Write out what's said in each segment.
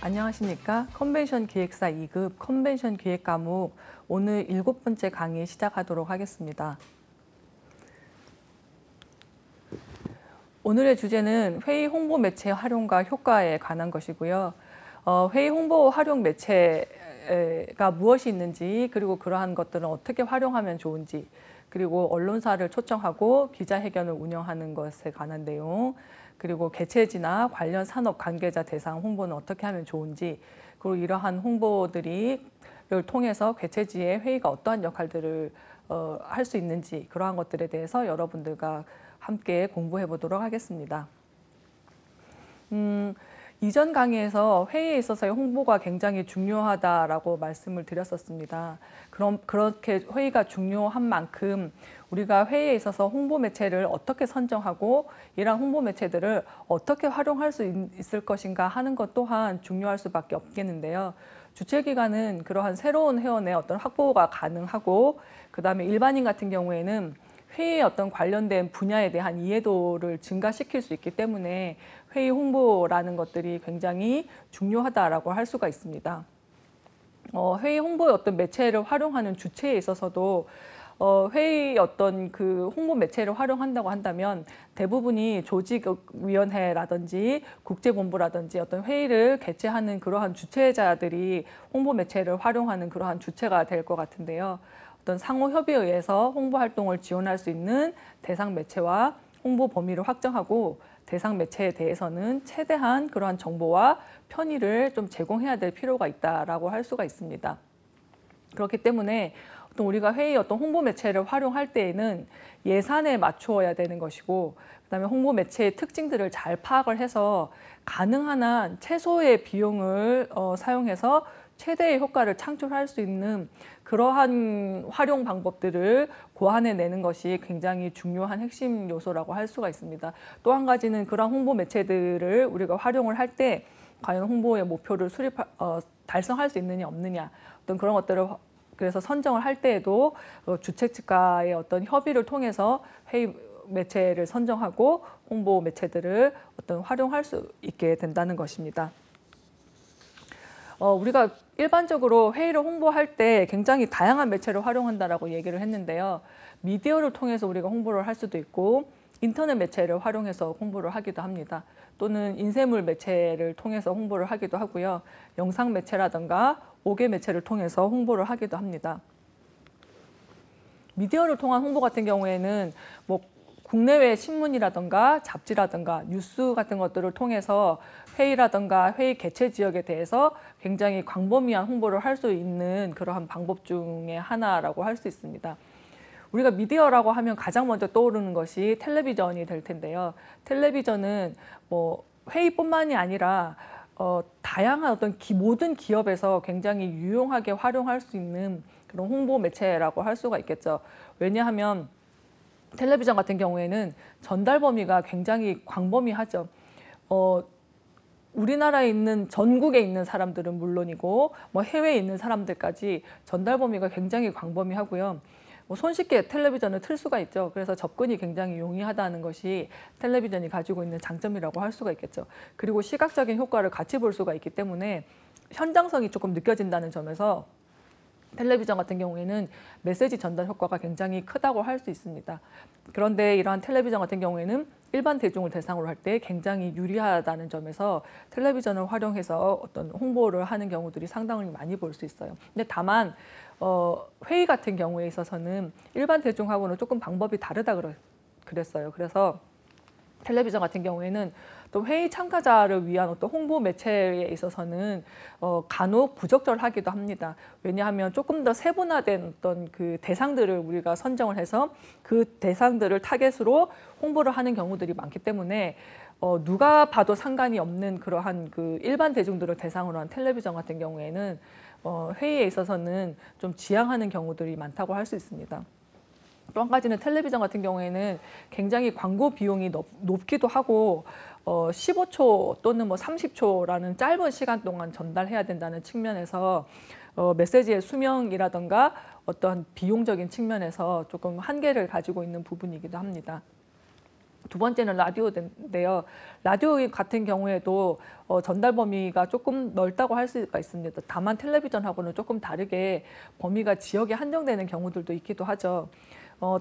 안녕하십니까. 컨벤션 기획사 2급 컨벤션 기획 과목 오늘 7번째 강의 시작하도록 하겠습니다. 오늘의 주제는 회의 홍보 매체 활용과 효과에 관한 것이고요. 회의 홍보 활용 매체가 무엇이 있는지, 그리고 그러한 것들은 어떻게 활용하면 좋은지, 그리고 언론사를 초청하고 기자회견을 운영하는 것에 관한 내용, 그리고 개최지나 관련 산업 관계자 대상 홍보는 어떻게 하면 좋은지, 그리고 이러한 홍보들을 통해서 개최지의 회의가 어떠한 역할들을 할 수 있는지, 그러한 것들에 대해서 여러분들과 함께 공부해 보도록 하겠습니다. 이전 강의에서 회의에 있어서의 홍보가 굉장히 중요하다라고 말씀을 드렸었습니다. 그럼 그렇게 회의가 중요한 만큼 우리가 회의에 있어서 홍보 매체를 어떻게 선정하고 이러한 홍보 매체들을 어떻게 활용할 수 있을 것인가 하는 것 또한 중요할 수밖에 없겠는데요. 주최기관은 그러한 새로운 회원의 어떤 확보가 가능하고, 그다음에 일반인 같은 경우에는 회의에 어떤 관련된 분야에 대한 이해도를 증가시킬 수 있기 때문에 회의 홍보라는 것들이 굉장히 중요하다라고 할 수가 있습니다. 회의 홍보의 어떤 매체를 활용하는 주체에 있어서도 회의 어떤 그 홍보 매체를 활용한다고 한다면 대부분이 조직위원회라든지 국제본부라든지 어떤 회의를 개최하는 그러한 주최자들이 홍보 매체를 활용하는 그러한 주체가 될 것 같은데요. 어떤 상호 협의에 의해서 홍보 활동을 지원할 수 있는 대상 매체와 홍보 범위를 확정하고, 대상 매체에 대해서는 최대한 그러한 정보와 편의를 좀 제공해야 될 필요가 있다라고 할 수가 있습니다. 그렇기 때문에 어떤 우리가 회의 어떤 홍보 매체를 활용할 때에는 예산에 맞추어야 되는 것이고, 그다음에 홍보 매체의 특징들을 잘 파악을 해서 가능한 한 최소의 비용을 사용해서 최대의 효과를 창출할 수 있는 그러한 활용 방법들을 고안해내는 것이 굉장히 중요한 핵심 요소라고 할 수가 있습니다. 또 한 가지는 그러한 홍보 매체들을 우리가 활용을 할 때 과연 홍보의 목표를 달성할 수 있느냐 없느냐, 어떤 그런 것들을 그래서 선정을 할 때에도 주최 측과의 어떤 협의를 통해서 회의 매체를 선정하고 홍보 매체들을 어떤 활용할 수 있게 된다는 것입니다. 우리가 일반적으로 회의를 홍보할 때 굉장히 다양한 매체를 활용한다라고 얘기를 했는데요. 미디어를 통해서 우리가 홍보를 할 수도 있고, 인터넷 매체를 활용해서 홍보를 하기도 합니다. 또는 인쇄물 매체를 통해서 홍보를 하기도 하고요. 영상 매체라든가 5개 매체를 통해서 홍보를 하기도 합니다. 미디어를 통한 홍보 같은 경우에는 국내외 신문이라든가 잡지라든가 뉴스 같은 것들을 통해서 회의라든가 회의 개최 지역에 대해서 굉장히 광범위한 홍보를 할 수 있는 그러한 방법 중에 하나라고 할 수 있습니다. 우리가 미디어라고 하면 가장 먼저 떠오르는 것이 텔레비전이 될 텐데요. 텔레비전은 회의뿐만이 아니라 다양한 어떤 모든 기업에서 굉장히 유용하게 활용할 수 있는 그런 홍보 매체라고 할 수가 있겠죠. 왜냐하면 텔레비전 같은 경우에는 전달 범위가 굉장히 광범위하죠. 우리나라에 있는 전국에 있는 사람들은 물론이고 해외에 있는 사람들까지 전달 범위가 굉장히 광범위하고요. 손쉽게 텔레비전을 틀 수가 있죠. 그래서 접근이 굉장히 용이하다는 것이 텔레비전이 가지고 있는 장점이라고 할 수가 있겠죠. 그리고 시각적인 효과를 같이 볼 수가 있기 때문에 현장성이 조금 느껴진다는 점에서 텔레비전 같은 경우에는 메시지 전달 효과가 굉장히 크다고 할 수 있습니다. 그런데 이러한 텔레비전 같은 경우에는 일반 대중을 대상으로 할 때 굉장히 유리하다는 점에서 텔레비전을 활용해서 어떤 홍보를 하는 경우들이 상당히 많이 볼 수 있어요. 근데 다만 회의 같은 경우에 있어서는 일반 대중하고는 조금 방법이 다르다 그랬어요. 그래서 텔레비전 같은 경우에는 또 회의 참가자를 위한 어떤 홍보 매체에 있어서는 간혹 부적절하기도 합니다. 왜냐하면 조금 더 세분화된 어떤 그 대상들을 우리가 선정을 해서 그 대상들을 타겟으로 홍보를 하는 경우들이 많기 때문에 누가 봐도 상관이 없는 그러한 그 일반 대중들을 대상으로 한 텔레비전 같은 경우에는 회의에 있어서는 좀 지양하는 경우들이 많다고 할 수 있습니다. 또 한 가지는 텔레비전 같은 경우에는 굉장히 광고 비용이 높기도 하고 15초 또는 30초라는 짧은 시간 동안 전달해야 된다는 측면에서 메시지의 수명이라든가 어떤 비용적인 측면에서 조금 한계를 가지고 있는 부분이기도 합니다. 두 번째는 라디오인데요. 라디오 같은 경우에도 전달 범위가 조금 넓다고 할 수가 있습니다. 다만 텔레비전하고는 조금 다르게 범위가 지역에 한정되는 경우들도 있기도 하죠.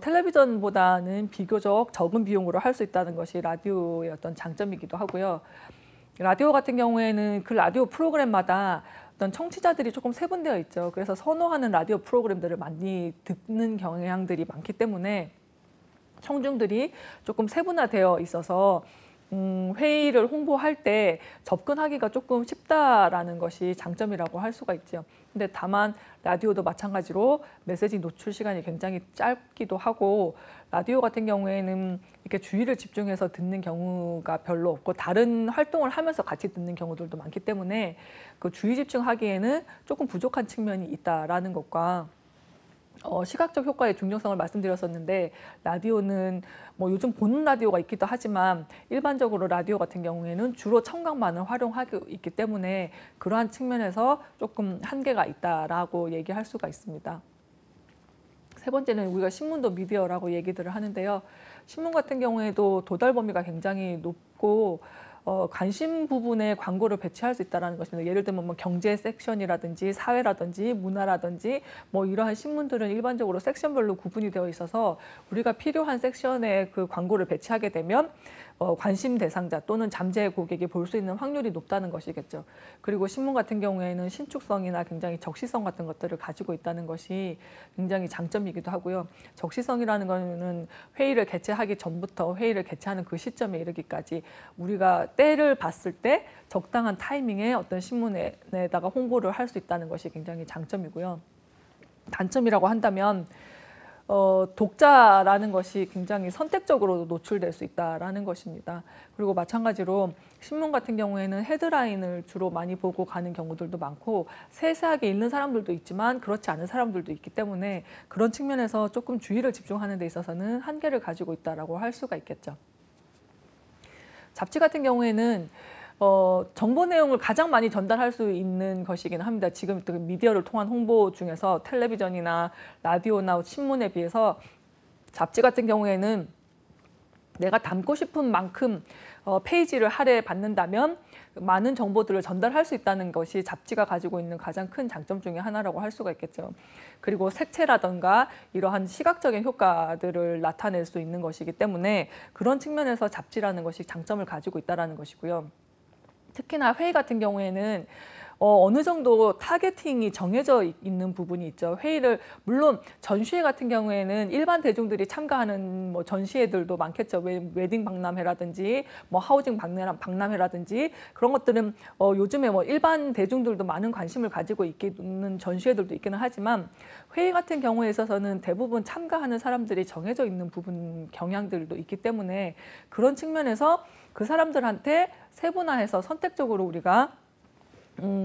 텔레비전보다는 비교적 적은 비용으로 할 수 있다는 것이 라디오의 어떤 장점이기도 하고요. 라디오 같은 경우에는 그 라디오 프로그램마다 어떤 청취자들이 조금 세분되어 있죠. 그래서 선호하는 라디오 프로그램들을 많이 듣는 경향들이 많기 때문에 청중들이 조금 세분화되어 있어서 회의를 홍보할 때 접근하기가 조금 쉽다라는 것이 장점이라고 할 수가 있죠. 근데 다만 라디오도 마찬가지로 메시지 노출 시간이 굉장히 짧기도 하고 라디오 같은 경우에는 이렇게 주의를 집중해서 듣는 경우가 별로 없고 다른 활동을 하면서 같이 듣는 경우들도 많기 때문에 그 주의 집중하기에는 조금 부족한 측면이 있다라는 것과 시각적 효과의 중요성을 말씀드렸었는데 라디오는 뭐 요즘 보는 라디오가 있기도 하지만 일반적으로 라디오 같은 경우에는 주로 청각만을 활용하고 있기 때문에 그러한 측면에서 조금 한계가 있다라고 얘기할 수가 있습니다. 세 번째는 우리가 신문도 미디어라고 얘기들을 하는데요. 신문 같은 경우에도 도달 범위가 굉장히 높고 관심 부분에 광고를 배치할 수 있다는 것입니다. 예를 들면 뭐 경제 섹션이라든지 사회라든지 문화라든지 뭐 이러한 신문들은 일반적으로 섹션별로 구분이 되어 있어서 우리가 필요한 섹션에 그 광고를 배치하게 되면 관심 대상자 또는 잠재 고객이 볼 수 있는 확률이 높다는 것이겠죠. 그리고 신문 같은 경우에는 신축성이나 굉장히 적시성 같은 것들을 가지고 있다는 것이 굉장히 장점이기도 하고요. 적시성이라는 것은 회의를 개최하기 전부터 회의를 개최하는 그 시점에 이르기까지 우리가 때를 봤을 때 적당한 타이밍에 어떤 신문에다가 홍보를 할 수 있다는 것이 굉장히 장점이고요. 단점이라고 한다면 독자라는 것이 굉장히 선택적으로 노출될 수 있다라는 것입니다. 그리고 마찬가지로 신문 같은 경우에는 헤드라인을 주로 많이 보고 가는 경우들도 많고 세세하게 읽는 사람들도 있지만 그렇지 않은 사람들도 있기 때문에 그런 측면에서 조금 주의를 집중하는 데 있어서는 한계를 가지고 있다라고 할 수가 있겠죠. 잡지 같은 경우에는 정보 내용을 가장 많이 전달할 수 있는 것이긴 합니다. 지금 미디어를 통한 홍보 중에서 텔레비전이나 라디오나 신문에 비해서 잡지 같은 경우에는 내가 담고 싶은 만큼 페이지를 할애받는다면 많은 정보들을 전달할 수 있다는 것이 잡지가 가지고 있는 가장 큰 장점 중에 하나라고 할 수가 있겠죠. 그리고 색채라든가 이러한 시각적인 효과들을 나타낼 수 있는 것이기 때문에 그런 측면에서 잡지라는 것이 장점을 가지고 있다는 것이고요. 특히나 회의 같은 경우에는 어느 정도 타겟팅이 정해져 있는 부분이 있죠. 회의를 물론 전시회 같은 경우에는 일반 대중들이 참가하는 뭐 전시회들도 많겠죠. 웨딩 박람회라든지 뭐 하우징 박람회라든지 그런 것들은 요즘에 뭐 일반 대중들도 많은 관심을 가지고 있는 전시회들도 있기는 하지만 회의 같은 경우에 있어서는 대부분 참가하는 사람들이 정해져 있는 부분 경향들도 있기 때문에 그런 측면에서 그 사람들한테 세분화해서 선택적으로 우리가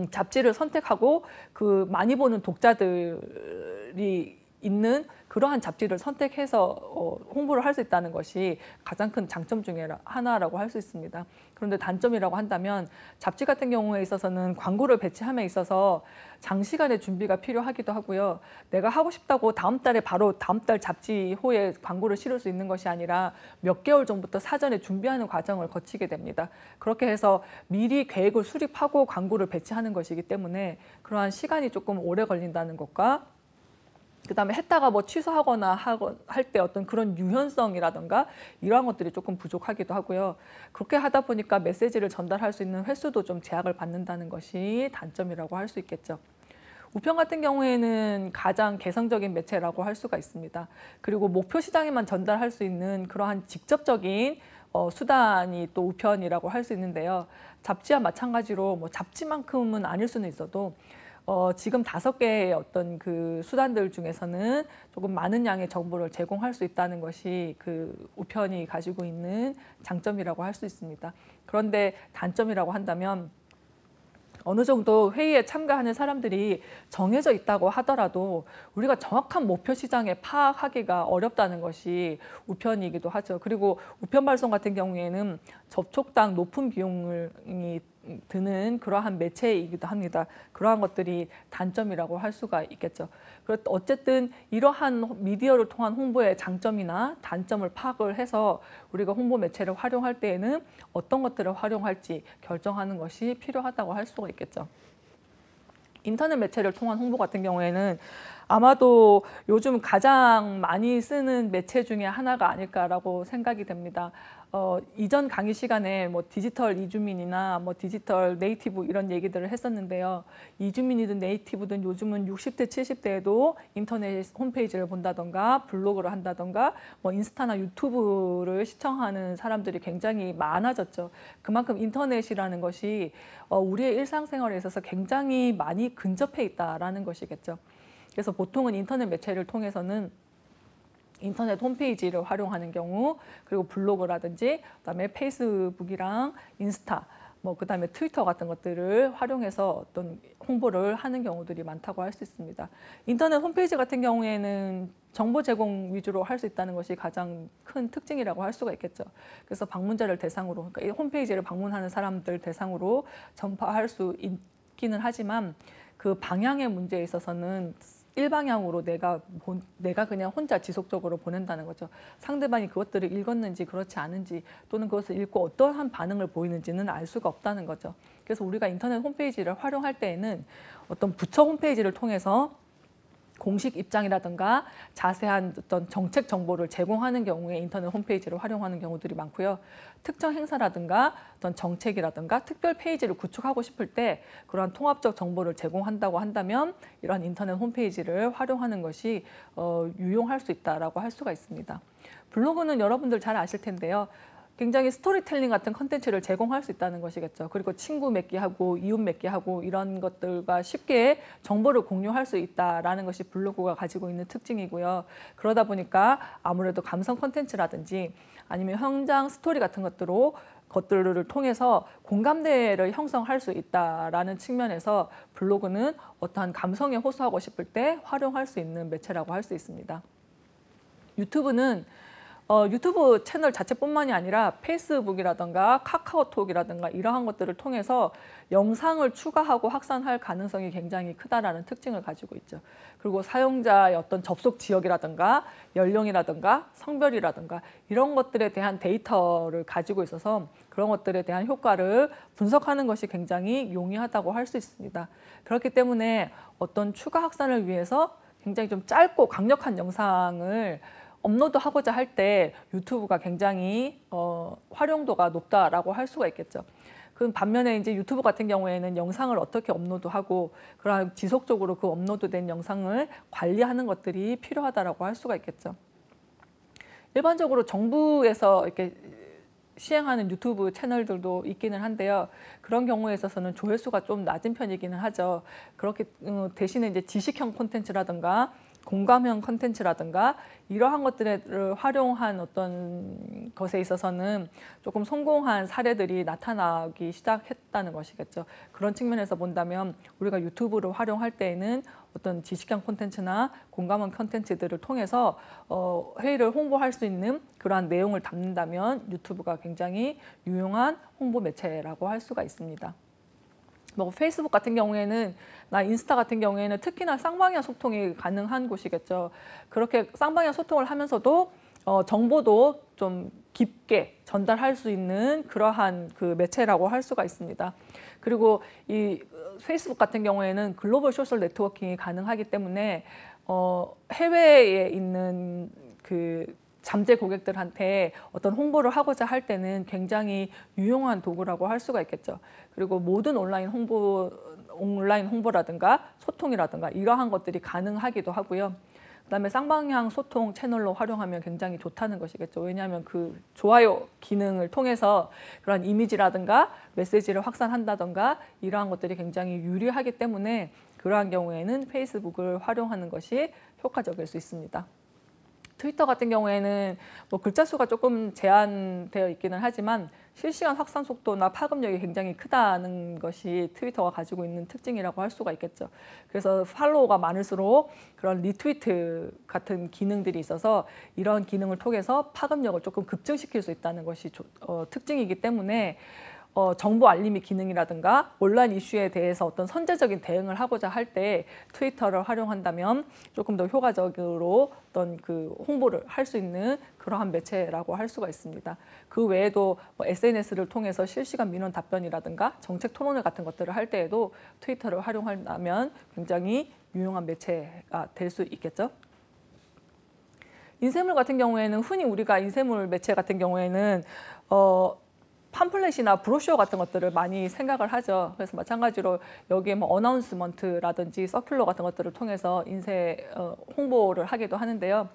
잡지를 선택하고 그 많이 보는 독자들이 있는 그러한 잡지를 선택해서 홍보를 할 수 있다는 것이 가장 큰 장점 중에 하나라고 할 수 있습니다. 그런데 단점이라고 한다면 잡지 같은 경우에 있어서는 광고를 배치함에 있어서 장시간의 준비가 필요하기도 하고요. 내가 하고 싶다고 다음 달에 바로 다음 달 잡지호에 광고를 실을 수 있는 것이 아니라 몇 개월 전부터 사전에 준비하는 과정을 거치게 됩니다. 그렇게 해서 미리 계획을 수립하고 광고를 배치하는 것이기 때문에 그러한 시간이 조금 오래 걸린다는 것과 그다음에 했다가 뭐 취소하거나 할 때 어떤 그런 유연성이라든가 이러한 것들이 조금 부족하기도 하고요. 그렇게 하다 보니까 메시지를 전달할 수 있는 횟수도 좀 제약을 받는다는 것이 단점이라고 할 수 있겠죠. 우편 같은 경우에는 가장 개성적인 매체라고 할 수가 있습니다. 그리고 목표 시장에만 전달할 수 있는 그러한 직접적인 수단이 또 우편이라고 할 수 있는데요. 잡지와 마찬가지로 뭐 잡지만큼은 아닐 수는 있어도 지금 5개의 어떤 그 수단들 중에서는 조금 많은 양의 정보를 제공할 수 있다는 것이 그 우편이 가지고 있는 장점이라고 할 수 있습니다. 그런데 단점이라고 한다면 어느 정도 회의에 참가하는 사람들이 정해져 있다고 하더라도 우리가 정확한 목표 시장에 파악하기가 어렵다는 것이 우편이기도 하죠. 그리고 우편 발송 같은 경우에는 접촉당 높은 비용이 드는 그러한 매체이기도 합니다. 그러한 것들이 단점이라고 할 수가 있겠죠. 어쨌든 이러한 미디어를 통한 홍보의 장점이나 단점을 파악을 해서 우리가 홍보 매체를 활용할 때에는 어떤 것들을 활용할지 결정하는 것이 필요하다고 할 수가 있겠죠. 인터넷 매체를 통한 홍보 같은 경우에는 아마도 요즘 가장 많이 쓰는 매체 중에 하나가 아닐까라고 생각이 됩니다. 이전 강의 시간에 뭐 디지털 이주민이나 뭐 디지털 네이티브 이런 얘기들을 했었는데요. 이주민이든 네이티브든 요즘은 60대, 70대에도 인터넷 홈페이지를 본다던가 블로그를 한다던가 뭐 인스타나 유튜브를 시청하는 사람들이 굉장히 많아졌죠. 그만큼 인터넷이라는 것이 우리의 일상생활에 있어서 굉장히 많이 근접해 있다라는 것이겠죠. 그래서 보통은 인터넷 매체를 통해서는 인터넷 홈페이지를 활용하는 경우, 그리고 블로그라든지 그다음에 페이스북이랑 인스타, 뭐 그다음에 트위터 같은 것들을 활용해서 어떤 홍보를 하는 경우들이 많다고 할 수 있습니다. 인터넷 홈페이지 같은 경우에는 정보 제공 위주로 할 수 있다는 것이 가장 큰 특징이라고 할 수가 있겠죠. 그래서 방문자를 대상으로, 그러니까 이 홈페이지를 방문하는 사람들 대상으로 전파할 수 있기는 하지만 그 방향의 문제에 있어서는 일방향으로 내가 그냥 혼자 지속적으로 보낸다는 거죠. 상대방이 그것들을 읽었는지 그렇지 않은지 또는 그것을 읽고 어떠한 반응을 보이는지는 알 수가 없다는 거죠. 그래서 우리가 인터넷 홈페이지를 활용할 때에는 어떤 부처 홈페이지를 통해서 공식 입장이라든가 자세한 어떤 정책 정보를 제공하는 경우에 인터넷 홈페이지를 활용하는 경우들이 많고요. 특정 행사라든가 어떤 정책이라든가 특별 페이지를 구축하고 싶을 때 그러한 통합적 정보를 제공한다고 한다면 이러한 인터넷 홈페이지를 활용하는 것이 유용할 수 있다라고 할 수가 있습니다. 블로그는 여러분들 잘 아실 텐데요. 굉장히 스토리텔링 같은 컨텐츠를 제공할 수 있다는 것이겠죠. 그리고 친구 맺기 하고 이웃 맺기 하고 이런 것들과 쉽게 정보를 공유할 수 있다는 것이 블로그가 가지고 있는 특징이고요. 그러다 보니까 아무래도 감성 컨텐츠라든지 아니면 현장 스토리 같은 것들을 통해서 공감대를 형성할 수 있다는 측면에서 블로그는 어떠한 감성에 호소하고 싶을 때 활용할 수 있는 매체라고 할 수 있습니다. 유튜브는 유튜브 채널 자체뿐만이 아니라 페이스북이라든가 카카오톡이라든가 이러한 것들을 통해서 영상을 추가하고 확산할 가능성이 굉장히 크다라는 특징을 가지고 있죠. 그리고 사용자의 어떤 접속 지역이라든가 연령이라든가 성별이라든가 이런 것들에 대한 데이터를 가지고 있어서 그런 것들에 대한 효과를 분석하는 것이 굉장히 용이하다고 할 수 있습니다. 그렇기 때문에 어떤 추가 확산을 위해서 굉장히 좀 짧고 강력한 영상을 업로드하고자 할 때 유튜브가 굉장히 활용도가 높다라고 할 수가 있겠죠. 그 반면에 이제 유튜브 같은 경우에는 영상을 어떻게 업로드하고 그런 지속적으로 그 업로드된 영상을 관리하는 것들이 필요하다라고 할 수가 있겠죠. 일반적으로 정부에서 이렇게 시행하는 유튜브 채널들도 있기는 한데요. 그런 경우에 있어서는 조회수가 좀 낮은 편이기는 하죠. 그렇게 대신에 이제 지식형 콘텐츠라든가 공감형 컨텐츠라든가 이러한 것들을 활용한 어떤 것에 있어서는 조금 성공한 사례들이 나타나기 시작했다는 것이겠죠. 그런 측면에서 본다면 우리가 유튜브를 활용할 때에는 어떤 지식형 콘텐츠나 공감형 컨텐츠들을 통해서 회의를 홍보할 수 있는 그러한 내용을 담는다면 유튜브가 굉장히 유용한 홍보 매체라고 할 수가 있습니다. 뭐 페이스북 같은 경우에는 인스타 같은 경우에는 특히나 쌍방향 소통이 가능한 곳이겠죠. 그렇게 쌍방향 소통을 하면서도 정보도 좀 깊게 전달할 수 있는 그러한 그 매체라고 할 수가 있습니다. 그리고 이 페이스북 같은 경우에는 글로벌 소셜 네트워킹이 가능하기 때문에 해외에 있는 그 잠재 고객들한테 어떤 홍보를 하고자 할 때는 굉장히 유용한 도구라고 할 수가 있겠죠. 그리고 모든 온라인 홍보라든가 소통이라든가 이러한 것들이 가능하기도 하고요. 그다음에 쌍방향 소통 채널로 활용하면 굉장히 좋다는 것이겠죠. 왜냐하면 그 좋아요 기능을 통해서 그런 이미지라든가 메시지를 확산한다든가 이러한 것들이 굉장히 유리하기 때문에 그러한 경우에는 페이스북을 활용하는 것이 효과적일 수 있습니다. 트위터 같은 경우에는 뭐 글자 수가 조금 제한되어 있기는 하지만 실시간 확산 속도나 파급력이 굉장히 크다는 것이 트위터가 가지고 있는 특징이라고 할 수가 있겠죠. 그래서 팔로워가 많을수록 그런 리트위트 같은 기능들이 있어서 이런 기능을 통해서 파급력을 조금 급증시킬 수 있다는 것이 특징이기 때문에 정보 알림이 기능이라든가 온라인 이슈에 대해서 어떤 선제적인 대응을 하고자 할 때 트위터를 활용한다면 조금 더 효과적으로 어떤 그 홍보를 할 수 있는 그러한 매체라고 할 수가 있습니다. 그 외에도 뭐 SNS를 통해서 실시간 민원 답변이라든가 정책 토론회 같은 것들을 할 때에도 트위터를 활용한다면 굉장히 유용한 매체가 될 수 있겠죠. 인쇄물 같은 경우에는 흔히 우리가 인쇄물 매체 같은 경우에는 팜플렛이나 브로셔 같은 것들을 많이 생각을 하죠. 그래서 마찬가지로 여기에 뭐 어나운스먼트라든지 서큘러 같은 것들을 통해서 홍보를 하기도 하는데요.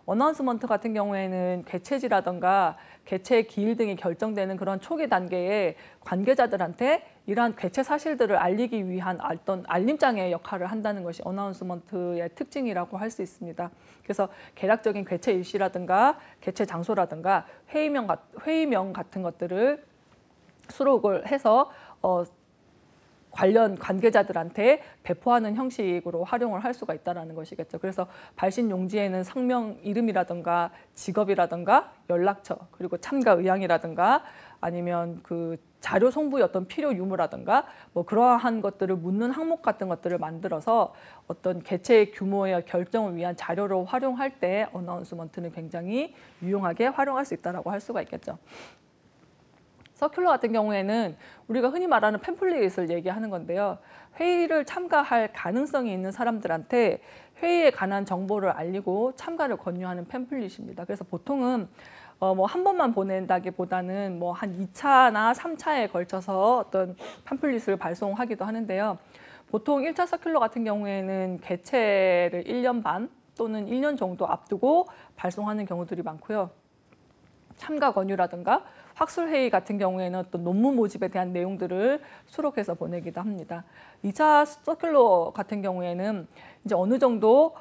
어나운스먼트 같은 경우에는 개최지라든가 개최 기일 등이 결정되는 그런 초기 단계에 관계자들한테 이러한 개최 사실들을 알리기 위한 어떤 알림장의 역할을 한다는 것이 어나운스먼트의 특징이라고 할 수 있습니다. 그래서 개략적인 개최 일시라든가 개최 장소라든가 회의명 같은 것들을 수록을 해서 관련 관계자들한테 배포하는 형식으로 활용을 할 수가 있다는 것이겠죠. 그래서 발신 용지에는 상명 이름이라든가 직업이라든가 연락처 그리고 참가 의향이라든가 아니면 그 자료 송부의 어떤 필요 유무라든가 뭐 그러한 것들을 묻는 항목 같은 것들을 만들어서 어떤 개최 규모의 결정을 위한 자료로 활용할 때 어나운스먼트는 굉장히 유용하게 활용할 수 있다고 할 수가 있겠죠. 서큘러 같은 경우에는 우리가 흔히 말하는 팸플릿을 얘기하는 건데요. 회의를 참가할 가능성이 있는 사람들한테 회의에 관한 정보를 알리고 참가를 권유하는 팸플릿입니다. 그래서 보통은 뭐 한 번만 보낸다기보다는 뭐 한 2차나 3차에 걸쳐서 어떤 팜플릿을 발송하기도 하는데요. 보통 1차 서큘러 같은 경우에는 개최를 1년 반 또는 1년 정도 앞두고 발송하는 경우들이 많고요. 참가 권유라든가 학술회의 같은 경우에는 어떤 논문 모집에 대한 내용들을 수록해서 보내기도 합니다. 2차 서큘러 같은 경우에는 이제 어느 정도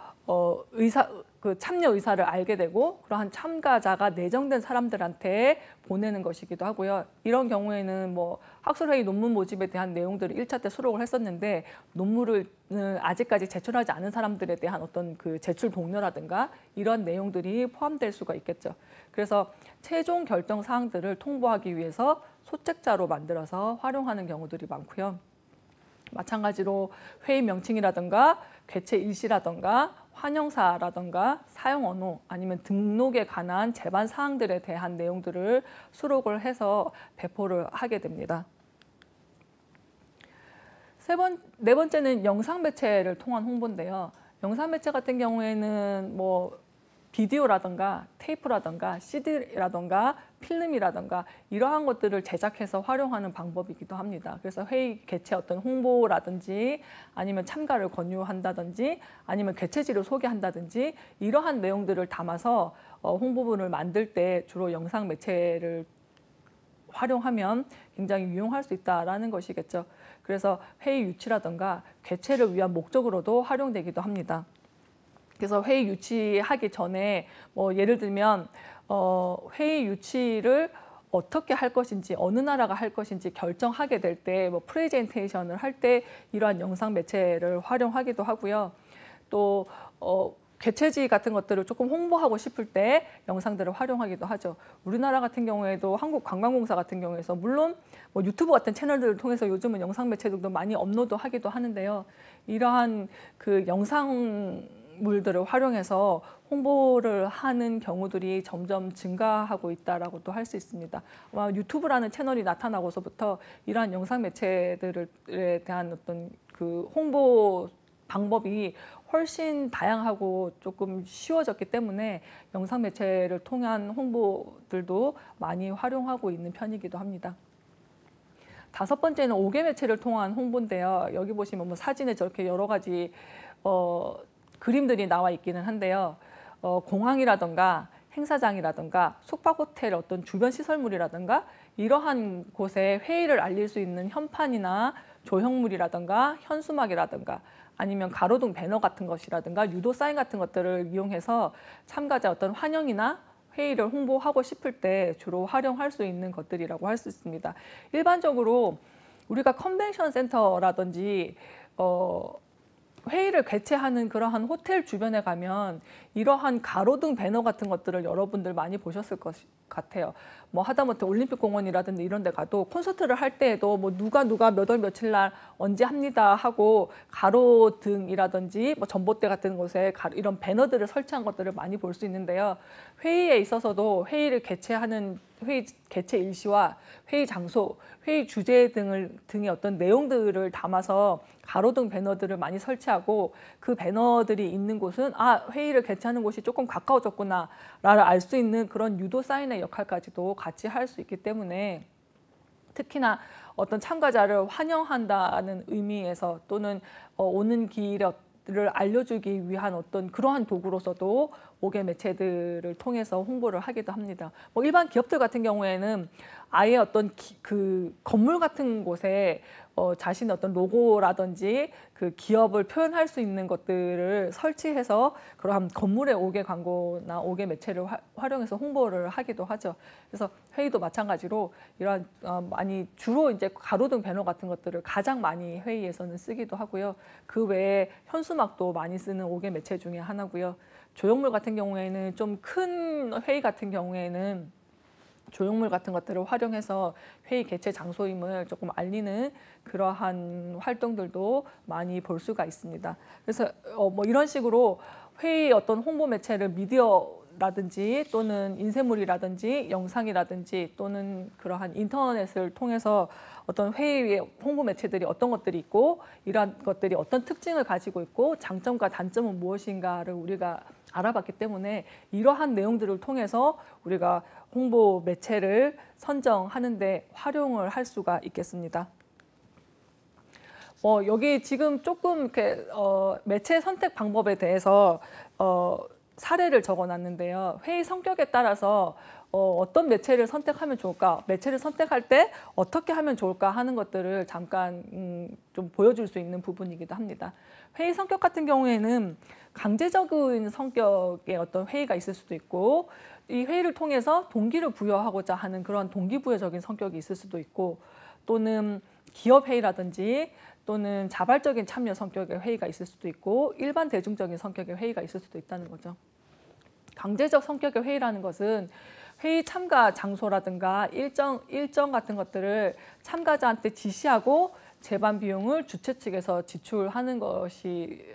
참여 의사를 알게 되고 그러한 참가자가 내정된 사람들한테 보내는 것이기도 하고요. 이런 경우에는 뭐 학술회의 논문 모집에 대한 내용들을 1차 때 수록을 했었는데 논문을 아직까지 제출하지 않은 사람들에 대한 어떤 그 제출 독려라든가 이런 내용들이 포함될 수가 있겠죠. 그래서 최종 결정 사항들을 통보하기 위해서 소책자로 만들어서 활용하는 경우들이 많고요. 마찬가지로 회의 명칭이라든가 개최 일시라든가 환영사라든가 사용 언어 아니면 등록에 관한 제반 사항들에 대한 내용들을 수록을 해서 배포를 하게 됩니다. 네 번째는 영상 매체를 통한 홍보인데요. 영상 매체 같은 경우에는 뭐 비디오라든가 테이프라든가 CD라든가 필름이라든가 이러한 것들을 제작해서 활용하는 방법이기도 합니다. 그래서 회의 개최 어떤 홍보라든지 아니면 참가를 권유한다든지 아니면 개최지를 소개한다든지 이러한 내용들을 담아서 홍보문을 만들 때 주로 영상 매체를 활용하면 굉장히 유용할 수 있다는 것이겠죠. 그래서 회의 유치라든가 개최를 위한 목적으로도 활용되기도 합니다. 그래서 회의 유치하기 전에 뭐 예를 들면 회의 유치를 어떻게 할 것인지 어느 나라가 할 것인지 결정하게 될 때 뭐 프레젠테이션을 할 때 이러한 영상 매체를 활용하기도 하고요. 또 개최지 같은 것들을 조금 홍보하고 싶을 때 영상들을 활용하기도 하죠. 우리나라 같은 경우에도 한국관광공사 같은 경우에서 물론 뭐 유튜브 같은 채널들을 통해서 요즘은 영상 매체들도 많이 업로드하기도 하는데요. 이러한 그 영상물들을 활용해서 홍보를 하는 경우들이 점점 증가하고 있다라고도 할 수 있습니다. 아마 유튜브라는 채널이 나타나고서부터 이러한 영상 매체들에 대한 어떤 그 홍보 방법이 훨씬 다양하고 조금 쉬워졌기 때문에 영상 매체를 통한 홍보들도 많이 활용하고 있는 편이기도 합니다. 다섯 번째는 5개 매체를 통한 홍보인데요. 여기 보시면 뭐 사진에 저렇게 여러 가지 그림들이 나와 있기는 한데요. 공항이라든가 행사장이라든가 숙박호텔 어떤 주변 시설물이라든가 이러한 곳에 회의를 알릴 수 있는 현판이나 조형물이라든가 현수막이라든가 아니면 가로등 배너 같은 것이라든가 유도 사인 같은 것들을 이용해서 참가자 어떤 환영이나 회의를 홍보하고 싶을 때 주로 활용할 수 있는 것들이라고 할 수 있습니다. 일반적으로 우리가 컨벤션 센터라든지 회의를 개최하는 그러한 호텔 주변에 가면 이러한 가로등 배너 같은 것들을 여러분들 많이 보셨을 것 같아요. 뭐 하다못해 올림픽공원이라든지 이런 데 가도 콘서트를 할 때에도 뭐 누가 몇 월 며칠 날 언제 합니다 하고 가로등이라든지 뭐 전봇대 같은 곳에 이런 배너들을 설치한 것들을 많이 볼 수 있는데요. 회의에 있어서도 회의를 개최하는 회의 개최 일시와 회의 장소, 회의 주제 등의 어떤 내용들을 담아서 가로등 배너들을 많이 설치하고 그 배너들이 있는 곳은 회의를 개최하는 곳이 조금 가까워졌구나를 알 수 있는 그런 유도 사인의 역할까지도 같이 할 수 있기 때문에 특히나 어떤 참가자를 환영한다는 의미에서 또는 오는 길을 알려주기 위한 어떤 그러한 도구로서도 5개 매체들을 통해서 홍보를 하기도 합니다. 뭐 일반 기업들 같은 경우에는 아예 어떤 그 건물 같은 곳에 자신의 어떤 로고라든지 그 기업을 표현할 수 있는 것들을 설치해서 그러한 건물의 5개 광고나 5개 매체를 활용해서 홍보를 하기도 하죠. 그래서 회의도 마찬가지로 이러한 많이 주로 이제 가로등 배너 같은 것들을 가장 많이 회의에서는 쓰기도 하고요. 그 외에 현수막도 많이 쓰는 5개 매체 중에 하나고요. 조형물 같은 경우에는 좀 큰 회의 같은 경우에는 조형물 같은 것들을 활용해서 회의 개최 장소임을 조금 알리는 그러한 활동들도 많이 볼 수가 있습니다. 그래서 뭐 이런 식으로 회의 어떤 홍보 매체를 미디어라든지 또는 인쇄물이라든지 영상이라든지 또는 그러한 인터넷을 통해서 어떤 회의의 홍보 매체들이 어떤 것들이 있고 이러한 것들이 어떤 특징을 가지고 있고 장점과 단점은 무엇인가를 우리가 알아봤기 때문에 이러한 내용들을 통해서 우리가 홍보 매체를 선정하는 데 활용을 할 수가 있겠습니다. 여기 지금 조금 이렇게 매체 선택 방법에 대해서 사례를 적어놨는데요. 회의 성격에 따라서 어떤 매체를 선택하면 좋을까, 매체를 선택할 때 어떻게 하면 좋을까 하는 것들을 잠깐 좀 보여줄 수 있는 부분이기도 합니다. 회의 성격 같은 경우에는 강제적인 성격의 어떤 회의가 있을 수도 있고 이 회의를 통해서 동기를 부여하고자 하는 그런 동기부여적인 성격이 있을 수도 있고 또는 기업 회의라든지 또는 자발적인 참여 성격의 회의가 있을 수도 있고 일반 대중적인 성격의 회의가 있을 수도 있다는 거죠. 강제적 성격의 회의라는 것은 회의 참가 장소라든가 일정 같은 것들을 참가자한테 지시하고 재반 비용을 주최 측에서 지출하는 것이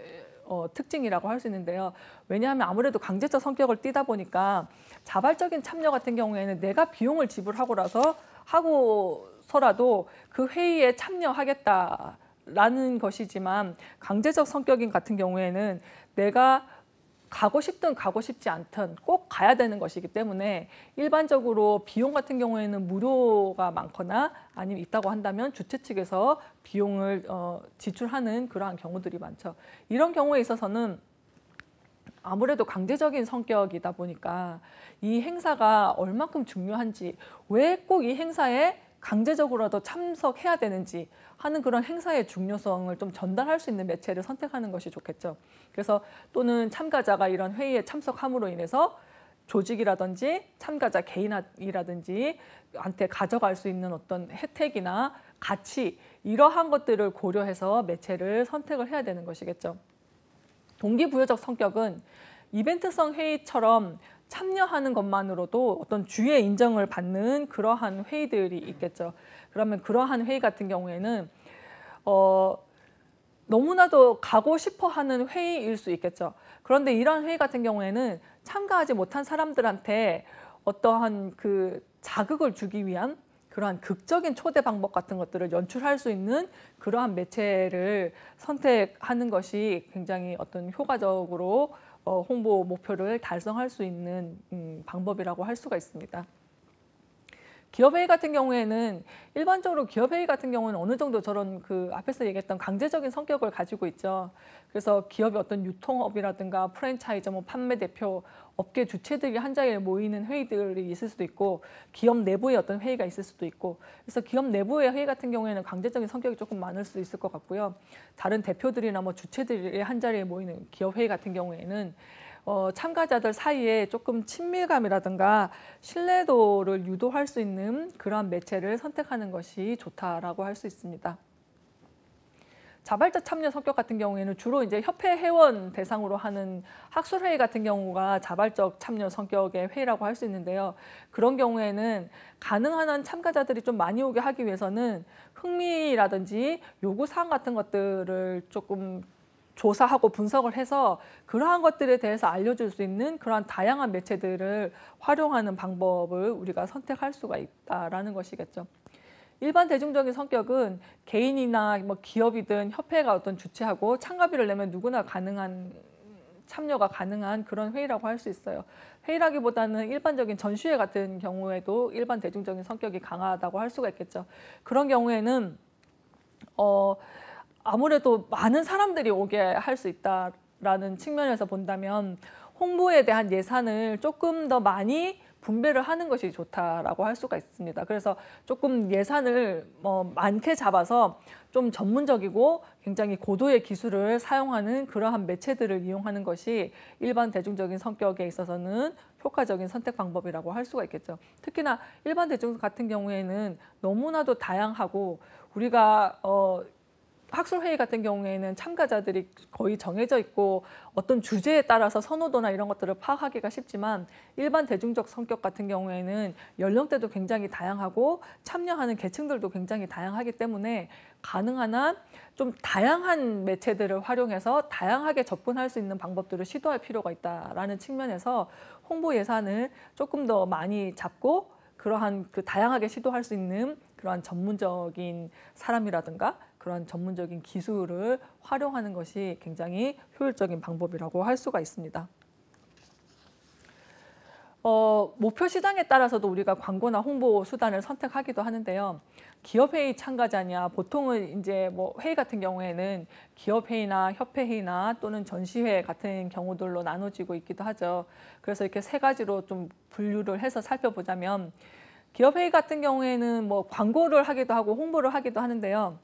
특징이라고 할 수 있는데요. 왜냐하면 아무래도 강제적 성격을 띠다 보니까 자발적인 참여 같은 경우에는 내가 비용을 하고서라도 그 회의에 참여하겠다라는 것이지만 강제적 성격인 같은 경우에는 내가 가고 싶든 가고 싶지 않든 꼭 가야 되는 것이기 때문에 일반적으로 비용 같은 경우에는 무료가 많거나 아니면 있다고 한다면 주최 측에서 비용을 지출하는 그러한 경우들이 많죠. 이런 경우에 있어서는 아무래도 강제적인 성격이다 보니까 이 행사가 얼마큼 중요한지, 왜 꼭 이 행사에 강제적으로라도 참석해야 되는지 하는 그런 행사의 중요성을 좀 전달할 수 있는 매체를 선택하는 것이 좋겠죠. 그래서 또는 참가자가 이런 회의에 참석함으로 인해서 조직이라든지 참가자 개인이라든지 한테 가져갈 수 있는 어떤 혜택이나 가치 이러한 것들을 고려해서 매체를 선택을 해야 되는 것이겠죠. 동기부여적 성격은 이벤트성 회의처럼 참여하는 것만으로도 어떤 주의 인정을 받는 그러한 회의들이 있겠죠. 그러면 그러한 회의 같은 경우에는 너무나도 가고 싶어 하는 회의일 수 있겠죠. 그런데 이런 회의 같은 경우에는 참가하지 못한 사람들한테 어떠한 그 자극을 주기 위한 그러한 극적인 초대 방법 같은 것들을 연출할 수 있는 그러한 매체를 선택하는 것이 굉장히 어떤 효과적으로 홍보 목표를 달성할 수 있는 방법이라고 할 수가 있습니다. 기업회의 같은 경우에는 일반적으로 기업회의 같은 경우는 어느 정도 저런 그 앞에서 얘기했던 강제적인 성격을 가지고 있죠. 그래서 기업의 어떤 유통업이라든가 프랜차이저, 뭐 판매 대표, 업계 주체들이 한 자리에 모이는 회의들이 있을 수도 있고 기업 내부의 어떤 회의가 있을 수도 있고 그래서 기업 내부의 회의 같은 경우에는 강제적인 성격이 조금 많을 수 있을 것 같고요. 다른 대표들이나 뭐 주체들이 한 자리에 모이는 기업 회의 같은 경우에는 참가자들 사이에 조금 친밀감이라든가 신뢰도를 유도할 수 있는 그런 매체를 선택하는 것이 좋다라고 할 수 있습니다. 자발적 참여 성격 같은 경우에는 주로 이제 협회 회원 대상으로 하는 학술회의 같은 경우가 자발적 참여 성격의 회의라고 할 수 있는데요. 그런 경우에는 가능한 한 참가자들이 좀 많이 오게 하기 위해서는 흥미라든지 요구사항 같은 것들을 조금 조사하고 분석을 해서 그러한 것들에 대해서 알려줄 수 있는 그러한 다양한 매체들을 활용하는 방법을 우리가 선택할 수가 있다라는 것이겠죠. 일반 대중적인 성격은 개인이나 뭐 기업이든 협회가 어떤 주최하고 참가비를 내면 누구나 참여가 가능한 그런 회의라고 할 수 있어요. 회의라기보다는 일반적인 전시회 같은 경우에도 일반 대중적인 성격이 강하다고 할 수가 있겠죠. 그런 경우에는 아무래도 많은 사람들이 오게 할 수 있다라는 측면에서 본다면 홍보에 대한 예산을 조금 더 많이 분배를 하는 것이 좋다라고 할 수가 있습니다. 그래서 조금 예산을 많게 잡아서 좀 전문적이고 굉장히 고도의 기술을 사용하는 그러한 매체들을 이용하는 것이 일반 대중적인 성격에 있어서는 효과적인 선택 방법이라고 할 수가 있겠죠. 특히나 일반 대중 같은 경우에는 너무나도 다양하고 우리가 학술회의 같은 경우에는 참가자들이 거의 정해져 있고 어떤 주제에 따라서 선호도나 이런 것들을 파악하기가 쉽지만 일반 대중적 성격 같은 경우에는 연령대도 굉장히 다양하고 참여하는 계층들도 굉장히 다양하기 때문에 가능한 한 좀 다양한 매체들을 활용해서 다양하게 접근할 수 있는 방법들을 시도할 필요가 있다라는 측면에서 홍보 예산을 조금 더 많이 잡고 그러한 다양하게 시도할 수 있는 그러한 전문적인 사람이라든가 그런 전문적인 기술을 활용하는 것이 굉장히 효율적인 방법이라고 할 수가 있습니다. 목표 시장에 따라서도 우리가 광고나 홍보 수단을 선택하기도 하는데요. 기업회의 참가자냐, 보통은 이제 뭐 회의 같은 경우에는 기업회의나 협회회의나 또는 전시회 같은 경우들로 나눠지고 있기도 하죠. 그래서 이렇게 세 가지로 좀 분류를 해서 살펴보자면 기업회의 같은 경우에는 뭐 광고를 하기도 하고 홍보를 하기도 하는데요.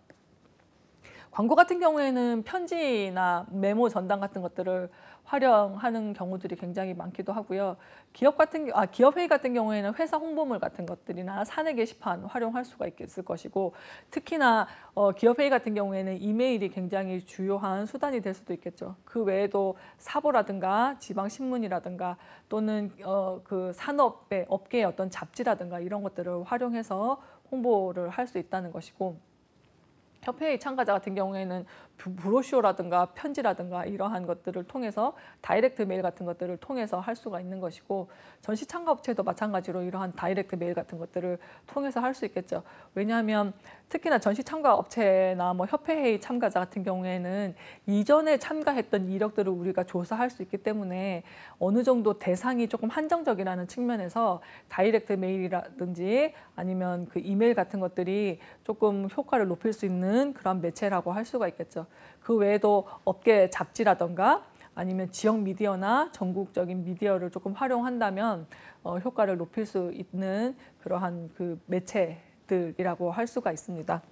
광고 같은 경우에는 편지나 메모 전당 같은 것들을 활용하는 경우들이 굉장히 많기도 하고요. 기업회의 같은 경우에는 회사 홍보물 같은 것들이나 사내 게시판 활용할 수가 있을 것이고 특히나 기업회의 같은 경우에는 이메일이 굉장히 주요한 수단이 될 수도 있겠죠. 그 외에도 사보라든가 지방신문이라든가 또는 그 산업의 업계의 어떤 잡지라든가 이런 것들을 활용해서 홍보를 할 수 있다는 것이고 협회의 참가자 같은 경우에는 브로슈어라든가 편지라든가 이러한 것들을 통해서 다이렉트 메일 같은 것들을 통해서 할 수가 있는 것이고 전시 참가 업체도 마찬가지로 이러한 다이렉트 메일 같은 것들을 통해서 할 수 있겠죠. 왜냐하면 특히나 전시 참가 업체나 뭐 협회회의 참가자 같은 경우에는 이전에 참가했던 이력들을 우리가 조사할 수 있기 때문에 어느 정도 대상이 조금 한정적이라는 측면에서 다이렉트 메일이라든지 아니면 그 이메일 같은 것들이 조금 효과를 높일 수 있는 그런 매체라고 할 수가 있겠죠. 그 외에도 업계 잡지라던가 아니면 지역 미디어나 전국적인 미디어를 조금 활용한다면 효과를 높일 수 있는 그러한 그 매체들이라고 할 수가 있습니다.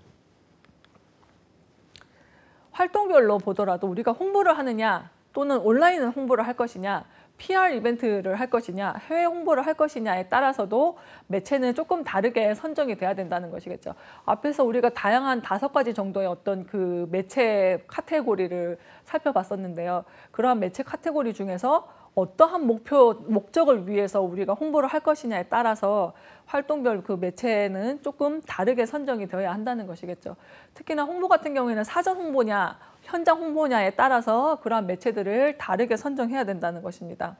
활동별로 보더라도 우리가 홍보를 하느냐 또는 온라인 홍보를 할 것이냐 PR 이벤트를 할 것이냐, 해외 홍보를 할 것이냐에 따라서도 매체는 조금 다르게 선정이 돼야 된다는 것이겠죠. 앞에서 우리가 다양한 5가지 정도의 어떤 그 매체 카테고리를 살펴봤었는데요. 그러한 매체 카테고리 중에서 어떠한 목적을 위해서 우리가 홍보를 할 것이냐에 따라서 활동별 그 매체는 조금 다르게 선정이 되어야 한다는 것이겠죠. 특히나 홍보 같은 경우에는 사전 홍보냐, 현장 홍보냐에 따라서 그러한 매체들을 다르게 선정해야 된다는 것입니다.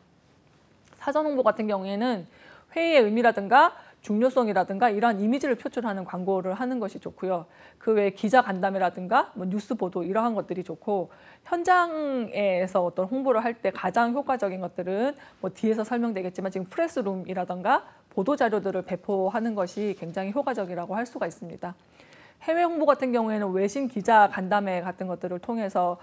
사전 홍보 같은 경우에는 회의의 의미라든가 중요성이라든가 이러한 이미지를 표출하는 광고를 하는 것이 좋고요. 그 외에 기자 간담회라든가 뭐 뉴스 보도 이러한 것들이 좋고 현장에서 어떤 홍보를 할 때 가장 효과적인 것들은 뭐 뒤에서 설명되겠지만 지금 프레스룸이라든가 보도 자료들을 배포하는 것이 굉장히 효과적이라고 할 수가 있습니다. 해외 홍보 같은 경우에는 외신 기자 간담회 같은 것들을 통해서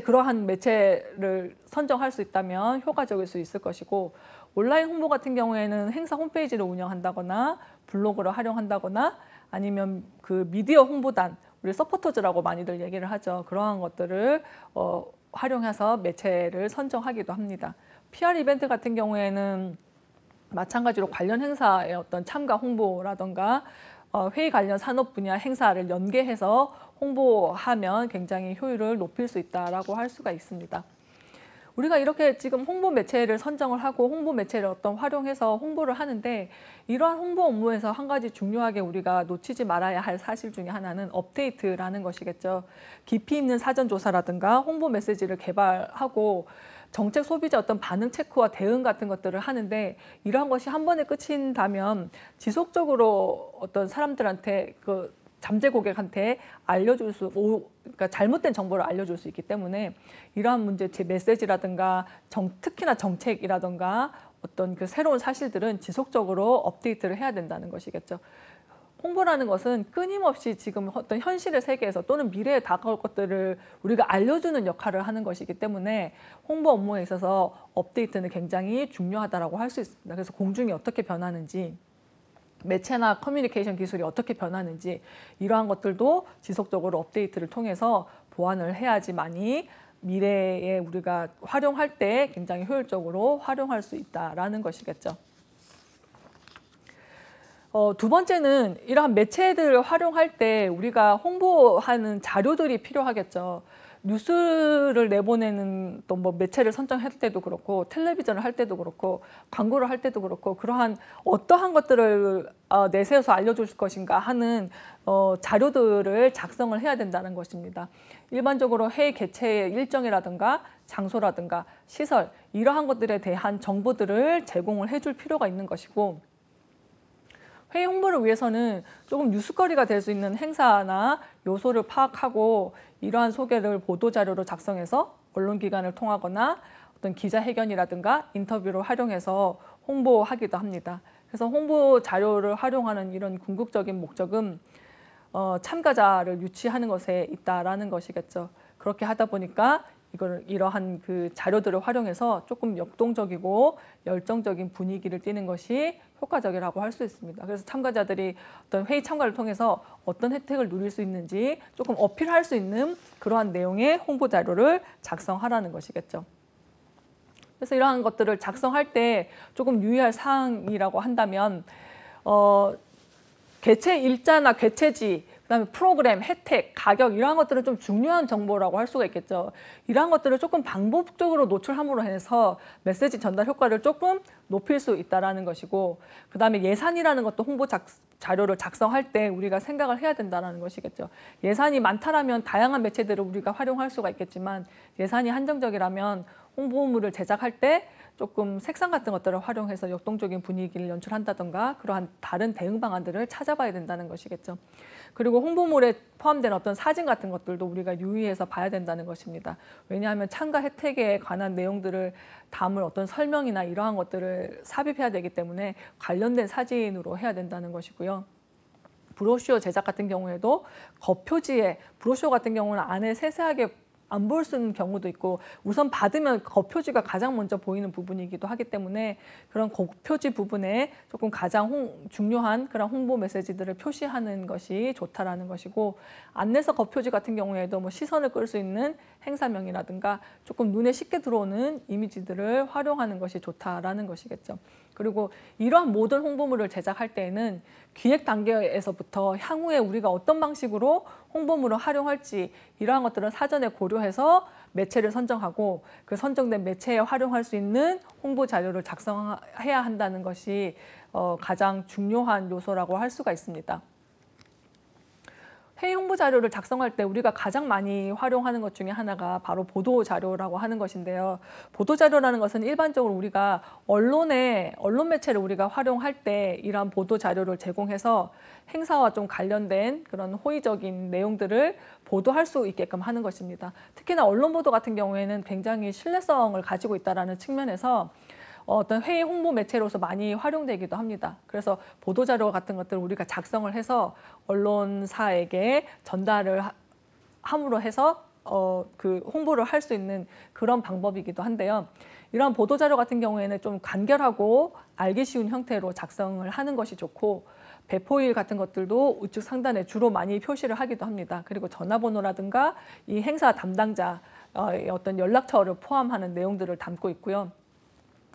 그러한 매체를 선정할 수 있다면 효과적일 수 있을 것이고 온라인 홍보 같은 경우에는 행사 홈페이지를 운영한다거나 블로그를 활용한다거나 아니면 그 미디어 홍보단, 우리 서포터즈라고 많이들 얘기를 하죠. 그러한 것들을 활용해서 매체를 선정하기도 합니다. PR 이벤트 같은 경우에는 마찬가지로 관련 행사의 어떤 참가 홍보라던가 회의 관련 산업 분야 행사를 연계해서 홍보하면 굉장히 효율을 높일 수 있다라고 할 수가 있습니다. 우리가 이렇게 지금 홍보 매체를 선정을 하고 홍보 매체를 활용해서 홍보를 하는데, 이러한 홍보 업무에서 한 가지 중요하게 우리가 놓치지 말아야 할 사실 중에 하나는 업데이트라는 것이겠죠. 깊이 있는 사전조사라든가 홍보 메시지를 개발하고 정책 소비자 반응 체크와 대응 같은 것들을 하는데, 이러한 것이 한 번에 끝인다면 지속적으로 사람들한테 잠재 고객한테 그러니까 잘못된 정보를 알려줄 수 있기 때문에 이러한 문제, 제 메시지라든가 특히나 정책이라든가 새로운 사실들은 지속적으로 업데이트를 해야 된다는 것이겠죠. 홍보라는 것은 끊임없이 지금 현실의 세계에서 또는 미래에 다가올 것들을 우리가 알려주는 역할을 하는 것이기 때문에 홍보 업무에 있어서 업데이트는 굉장히 중요하다고 할 수 있습니다. 그래서 공중이 어떻게 변하는지, 매체나 커뮤니케이션 기술이 어떻게 변하는지, 이러한 것들도 지속적으로 업데이트를 통해서 보완을 해야지만이 미래에 우리가 활용할 때 굉장히 효율적으로 활용할 수 있다라는 것이겠죠. 두 번째는 이러한 매체들을 활용할 때 우리가 홍보하는 자료들이 필요하겠죠. 뉴스를 내보내는 매체를 선정할 때도 그렇고, 텔레비전을 할 때도 그렇고, 광고를 할 때도 그렇고, 그러한 어떠한 것들을 내세워서 알려줄 것인가 하는 자료들을 작성을 해야 된다는 것입니다. 일반적으로 회의 개최의 일정이라든가 장소라든가 시설, 이러한 것들에 대한 정보들을 제공을 해줄 필요가 있는 것이고, 회의 홍보를 위해서는 조금 뉴스거리가 될 수 있는 행사나 요소를 파악하고 이러한 소개를 보도자료로 작성해서 언론기관을 통하거나 기자회견이라든가 인터뷰를 활용해서 홍보하기도 합니다. 그래서 홍보 자료를 활용하는 이런 궁극적인 목적은 참가자를 유치하는 것에 있다라는 것이겠죠. 그렇게 하다 보니까 이러한 자료들을 활용해서 조금 역동적이고 열정적인 분위기를 띠는 것이 효과적이라고 할 수 있습니다. 그래서 참가자들이 회의 참가를 통해서 어떤 혜택을 누릴 수 있는지 조금 어필할 수 있는 그러한 내용의 홍보 자료를 작성하라는 것이겠죠. 그래서 이러한 것들을 작성할 때 조금 유의할 사항이라고 한다면 개최 일자나 개최지, 그다음에 프로그램, 혜택, 가격, 이러한 것들은 좀 중요한 정보라고 할 수가 있겠죠. 이러한 것들을 조금 반복적으로 노출함으로 해서 메시지 전달 효과를 조금 높일 수 있다는 것이고, 그다음에 예산이라는 것도 홍보 자료를 작성할 때 우리가 생각을 해야 된다는 것이겠죠. 예산이 많다라면 다양한 매체들을 우리가 활용할 수가 있겠지만, 예산이 한정적이라면 홍보물을 제작할 때 조금 색상 같은 것들을 활용해서 역동적인 분위기를 연출한다던가 그러한 다른 대응 방안들을 찾아봐야 된다는 것이겠죠. 그리고 홍보물에 포함된 사진 같은 것들도 우리가 유의해서 봐야 된다는 것입니다. 왜냐하면 참가 혜택에 관한 내용들을 담을 설명이나 이러한 것들을 삽입해야 되기 때문에 관련된 사진으로 해야 된다는 것이고요. 브로셔 제작 같은 경우에도 브로셔 같은 경우는 안에 세세하게 안 볼 수 있는 경우도 있고, 우선 받으면 겉표지가 가장 먼저 보이는 부분이기도 하기 때문에 그런 겉표지 부분에 조금 가장 중요한 그런 홍보 메시지들을 표시하는 것이 좋다라는 것이고, 안내서 겉표지 같은 경우에도 시선을 끌 수 있는 행사명이라든가 조금 눈에 쉽게 들어오는 이미지들을 활용하는 것이 좋다라는 것이겠죠. 그리고 이러한 모든 홍보물을 제작할 때에는 기획 단계에서부터 향후에 우리가 어떤 방식으로 홍보물을 활용할지, 이러한 것들은 사전에 고려해서 매체를 선정하고 그 선정된 매체에 활용할 수 있는 홍보 자료를 작성해야 한다는 것이 가장 중요한 요소라고 할 수가 있습니다. 회의 홍보 자료를 작성할 때 우리가 가장 많이 활용하는 것 중에 하나가 바로 보도 자료라고 하는 것인데요. 보도 자료라는 것은 일반적으로 우리가 언론 매체를 우리가 활용할 때 이러한 보도 자료를 제공해서 행사와 좀 관련된 그런 호의적인 내용들을 보도할 수 있게끔 하는 것입니다. 특히나 언론 보도 같은 경우에는 굉장히 신뢰성을 가지고 있다는 측면에서 회의 홍보 매체로서 많이 활용되기도 합니다. 그래서 보도자료 같은 것들을 우리가 작성을 해서 언론사에게 전달을 함으로 해서 홍보를 할 수 있는 그런 방법이기도 한데요. 이런 보도자료 같은 경우에는 좀 간결하고 알기 쉬운 형태로 작성을 하는 것이 좋고, 배포일 같은 것들도 우측 상단에 주로 많이 표시를 하기도 합니다. 그리고 전화번호라든가 이 행사 담당자 연락처를 포함하는 내용들을 담고 있고요.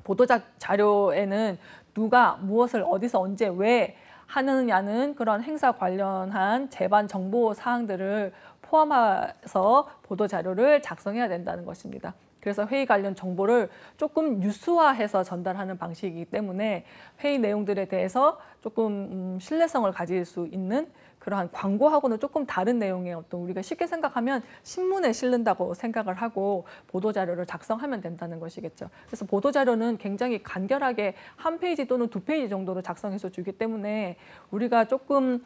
보도 자료에는 누가 무엇을 어디서 언제 왜 하느냐는 그런 행사 관련한 제반 정보 사항들을 포함해서 보도 자료를 작성해야 된다는 것입니다. 그래서 회의 관련 정보를 조금 뉴스화해서 전달하는 방식이기 때문에 회의 내용들에 대해서 조금 신뢰성을 가질 수 있는 그러한 광고하고는 조금 다른 내용의 어떤 우리가 쉽게 생각하면 신문에 실른다고 생각을 하고 보도자료를 작성하면 된다는 것이겠죠. 그래서 보도자료는 굉장히 간결하게 한 페이지 또는 두 페이지 정도로 작성해서 주기 때문에 우리가 조금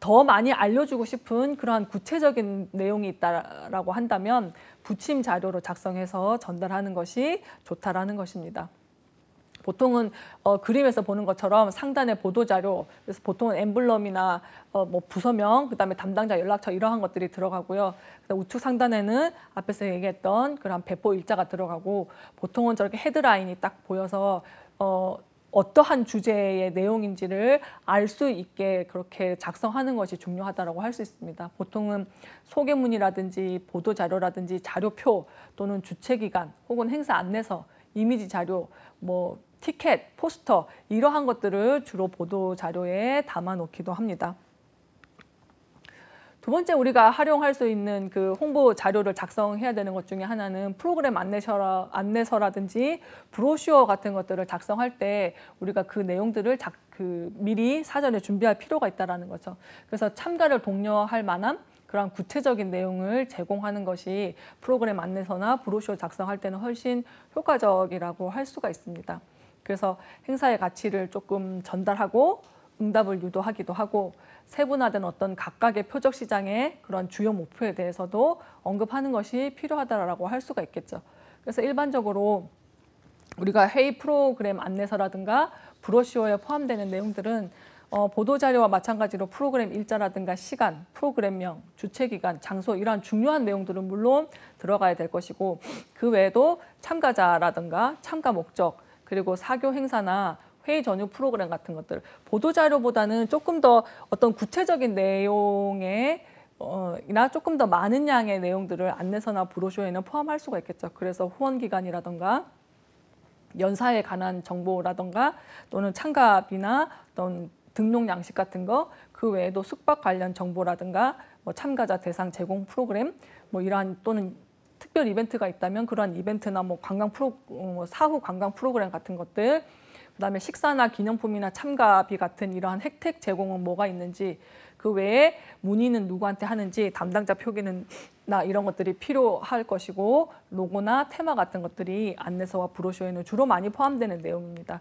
더 많이 알려주고 싶은 그러한 구체적인 내용이 있다라고 한다면 부침 자료로 작성해서 전달하는 것이 좋다라는 것입니다. 보통은 그림에서 보는 것처럼 상단에 보도자료, 그래서 보통은 엠블럼이나 뭐 부서명, 그다음에 담당자 연락처 이러한 것들이 들어가고요. 우측 상단에는 앞에서 얘기했던 그런 배포 일자가 들어가고 보통은 저렇게 헤드라인이 딱 보여서 어떠한 주제의 내용인지를 알 수 있게 그렇게 작성하는 것이 중요하다고 할 수 있습니다. 보통은 소개문이라든지 보도자료라든지 자료표 또는 주최기간 혹은 행사 안내서, 이미지 자료, 뭐 티켓, 포스터 이러한 것들을 주로 보도 자료에 담아 놓기도 합니다. 두 번째 우리가 활용할 수 있는 그 홍보 자료를 작성해야 되는 것 중에 하나는 프로그램 안내서라든지 브로슈어 같은 것들을 작성할 때 우리가 그 내용들을 미리 사전에 준비할 필요가 있다는 거죠. 그래서 참가를 독려할 만한 그런 구체적인 내용을 제공하는 것이 프로그램 안내서나 브로슈어 작성할 때는 훨씬 효과적이라고 할 수가 있습니다. 그래서 행사의 가치를 조금 전달하고 응답을 유도하기도 하고 세분화된 어떤 각각의 표적 시장의 그런 주요 목표에 대해서도 언급하는 것이 필요하다라고 할 수가 있겠죠. 그래서 일반적으로 우리가 회의 프로그램 안내서라든가 브로슈어에 포함되는 내용들은 보도자료와 마찬가지로 프로그램 일자라든가 시간, 프로그램명, 주최기간, 장소 이러한 중요한 내용들은 물론 들어가야 될 것이고 그 외에도 참가자라든가 참가 목적, 그리고 사교 행사나 회의 전후 프로그램 같은 것들, 보도자료보다는 조금 더 어떤 구체적인 내용의 이나 조금 더 많은 양의 내용들을 안내서나 브로셔에는 포함할 수가 있겠죠. 그래서 후원기간이라든가 연사에 관한 정보라든가 또는 참가비나 어떤 등록 양식 같은 거, 그 외에도 숙박 관련 정보라든가 뭐 참가자 대상 제공 프로그램, 뭐 이러한 또는 특별 이벤트가 있다면 그러한 이벤트나 뭐 사후 관광 프로그램 같은 것들, 그다음에 식사나 기념품이나 참가비 같은 이러한 혜택 제공은 뭐가 있는지, 그 외에 문의는 누구한테 하는지, 담당자 표기는나 이런 것들이 필요할 것이고 로고나 테마 같은 것들이 안내서와 브로셔에는 주로 많이 포함되는 내용입니다.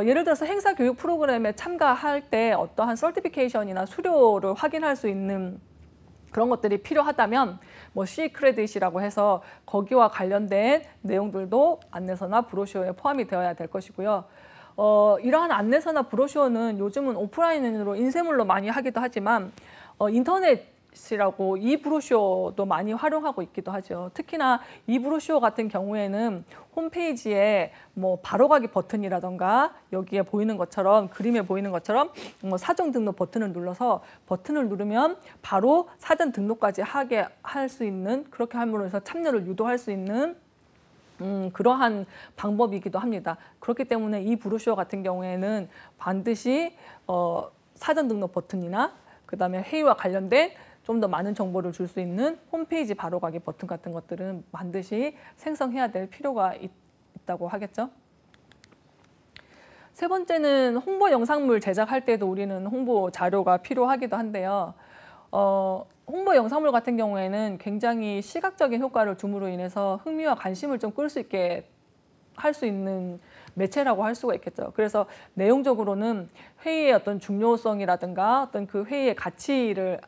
예를 들어서 행사 교육 프로그램에 참가할 때 어떠한 서티피케이션이나 수료를 확인할 수 있는 그런 것들이 필요하다면 뭐 C크레딧이라고 해서 거기와 관련된 내용들도 안내서나 브로셔에 포함이 되어야 될 것이고요. 이러한 안내서나 브로셔는 요즘은 오프라인으로 인쇄물로 많이 하기도 하지만 인터넷이라고 이브로셔도 많이 활용하고 있기도 하죠. 특히나 이브로셔 같은 경우에는 홈페이지에 뭐 바로가기 버튼이라던가 여기에 보이는 것처럼 그림에 보이는 것처럼 뭐 사전 등록 버튼을 눌러서 버튼을 누르면 바로 사전 등록까지 하게 할 수 있는, 그렇게 함으로 해서 참여를 유도할 수 있는 그러한 방법이기도 합니다. 그렇기 때문에 이 브로셔 같은 경우에는 반드시 사전 등록 버튼이나 그다음에 회의와 관련된 좀 더 많은 정보를 줄 수 있는 홈페이지 바로가기 버튼 같은 것들은 반드시 생성해야 될 필요가 있다고 하겠죠. 세 번째는 홍보 영상물 제작할 때도 우리는 홍보 자료가 필요하기도 한데요. 홍보 영상물 같은 경우에는 굉장히 시각적인 효과를 줌으로 인해서 흥미와 관심을 좀 끌 수 있게 할 수 있는 매체라고 할 수가 있겠죠. 그래서 내용적으로는 회의의 어떤 중요성이라든가 어떤 그 회의의 가치를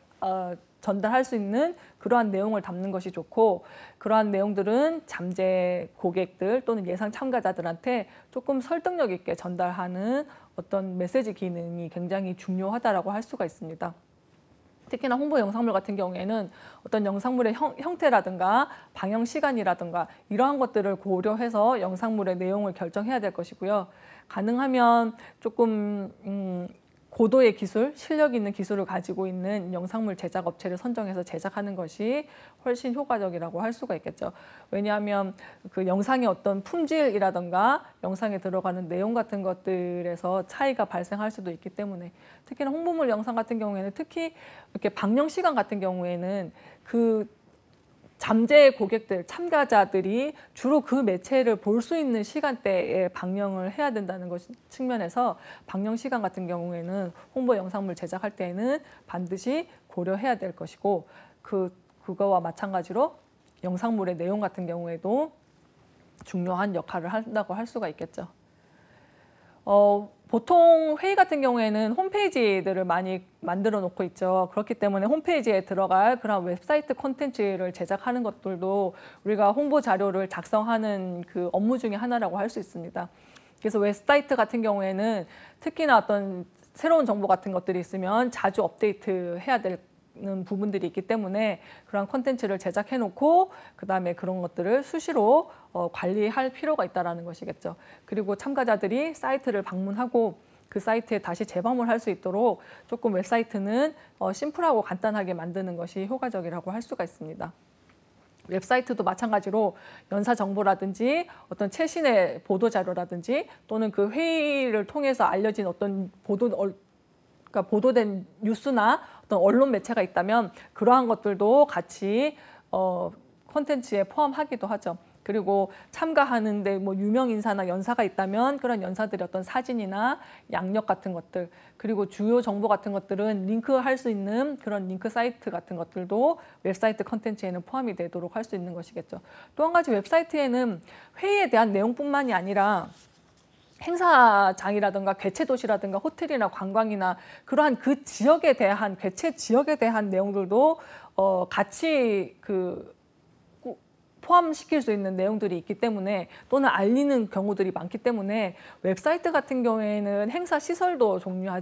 전달할 수 있는 그러한 내용을 담는 것이 좋고, 그러한 내용들은 잠재 고객들 또는 예상 참가자들한테 조금 설득력 있게 전달하는 어떤 메시지 기능이 굉장히 중요하다고 할 수가 있습니다. 특히나 홍보 영상물 같은 경우에는 어떤 영상물의 형태라든가 방영 시간이라든가 이러한 것들을 고려해서 영상물의 내용을 결정해야 될 것이고요. 가능하면 조금 고도의 기술, 실력 있는 기술을 가지고 있는 영상물 제작 업체를 선정해서 제작하는 것이 훨씬 효과적이라고 할 수가 있겠죠. 왜냐하면 그 영상의 어떤 품질이라든가 영상에 들어가는 내용 같은 것들에서 차이가 발생할 수도 있기 때문에, 특히나 홍보물 영상 같은 경우에는, 특히 이렇게 방영 시간 같은 경우에는 그 잠재 고객들, 참가자들이 주로 그 매체를 볼 수 있는 시간대에 방영을 해야 된다는 것 측면에서 방영 시간 같은 경우에는 홍보 영상물 제작할 때에는 반드시 고려해야 될 것이고, 그거와 마찬가지로 영상물의 내용 같은 경우에도 중요한 역할을 한다고 할 수가 있겠죠. 보통 회의 같은 경우에는 홈페이지들을 많이 만들어 놓고 있죠. 그렇기 때문에 홈페이지에 들어갈 그런 웹사이트 콘텐츠를 제작하는 것들도 우리가 홍보 자료를 작성하는 그 업무 중에 하나라고 할 수 있습니다. 그래서 웹사이트 같은 경우에는 특히나 어떤 새로운 정보 같은 것들이 있으면 자주 업데이트 해야 되는 부분들이 있기 때문에 그런 콘텐츠를 제작해 놓고 그다음에 그런 것들을 수시로 관리할 필요가 있다는 것이겠죠. 그리고 참가자들이 사이트를 방문하고 그 사이트에 다시 재방문할 수 있도록 조금 웹사이트는 심플하고 간단하게 만드는 것이 효과적이라고 할 수가 있습니다. 웹사이트도 마찬가지로 연사 정보라든지 어떤 최신의 보도 자료라든지 또는 그 회의를 통해서 알려진 어떤 그러니까 보도된 뉴스나 어떤 언론 매체가 있다면 그러한 것들도 같이 콘텐츠에 포함하기도 하죠. 그리고 참가하는데 뭐 유명 인사나 연사가 있다면 그런 연사들의 어떤 사진이나 양력 같은 것들, 그리고 주요 정보 같은 것들은 링크할 수 있는 그런 링크 사이트 같은 것들도 웹사이트 콘텐츠에는 포함이 되도록 할 수 있는 것이겠죠. 또 한 가지 웹사이트에는 회의에 대한 내용뿐만이 아니라 행사장이라든가 개최 도시라든가 호텔이나 관광이나 그러한 그 지역에 대한 개최 지역에 대한 내용들도 같이 포함시킬 수 있는 내용들이 있기 때문에, 또는 알리는 경우들이 많기 때문에 웹사이트 같은 경우에는 행사 시설도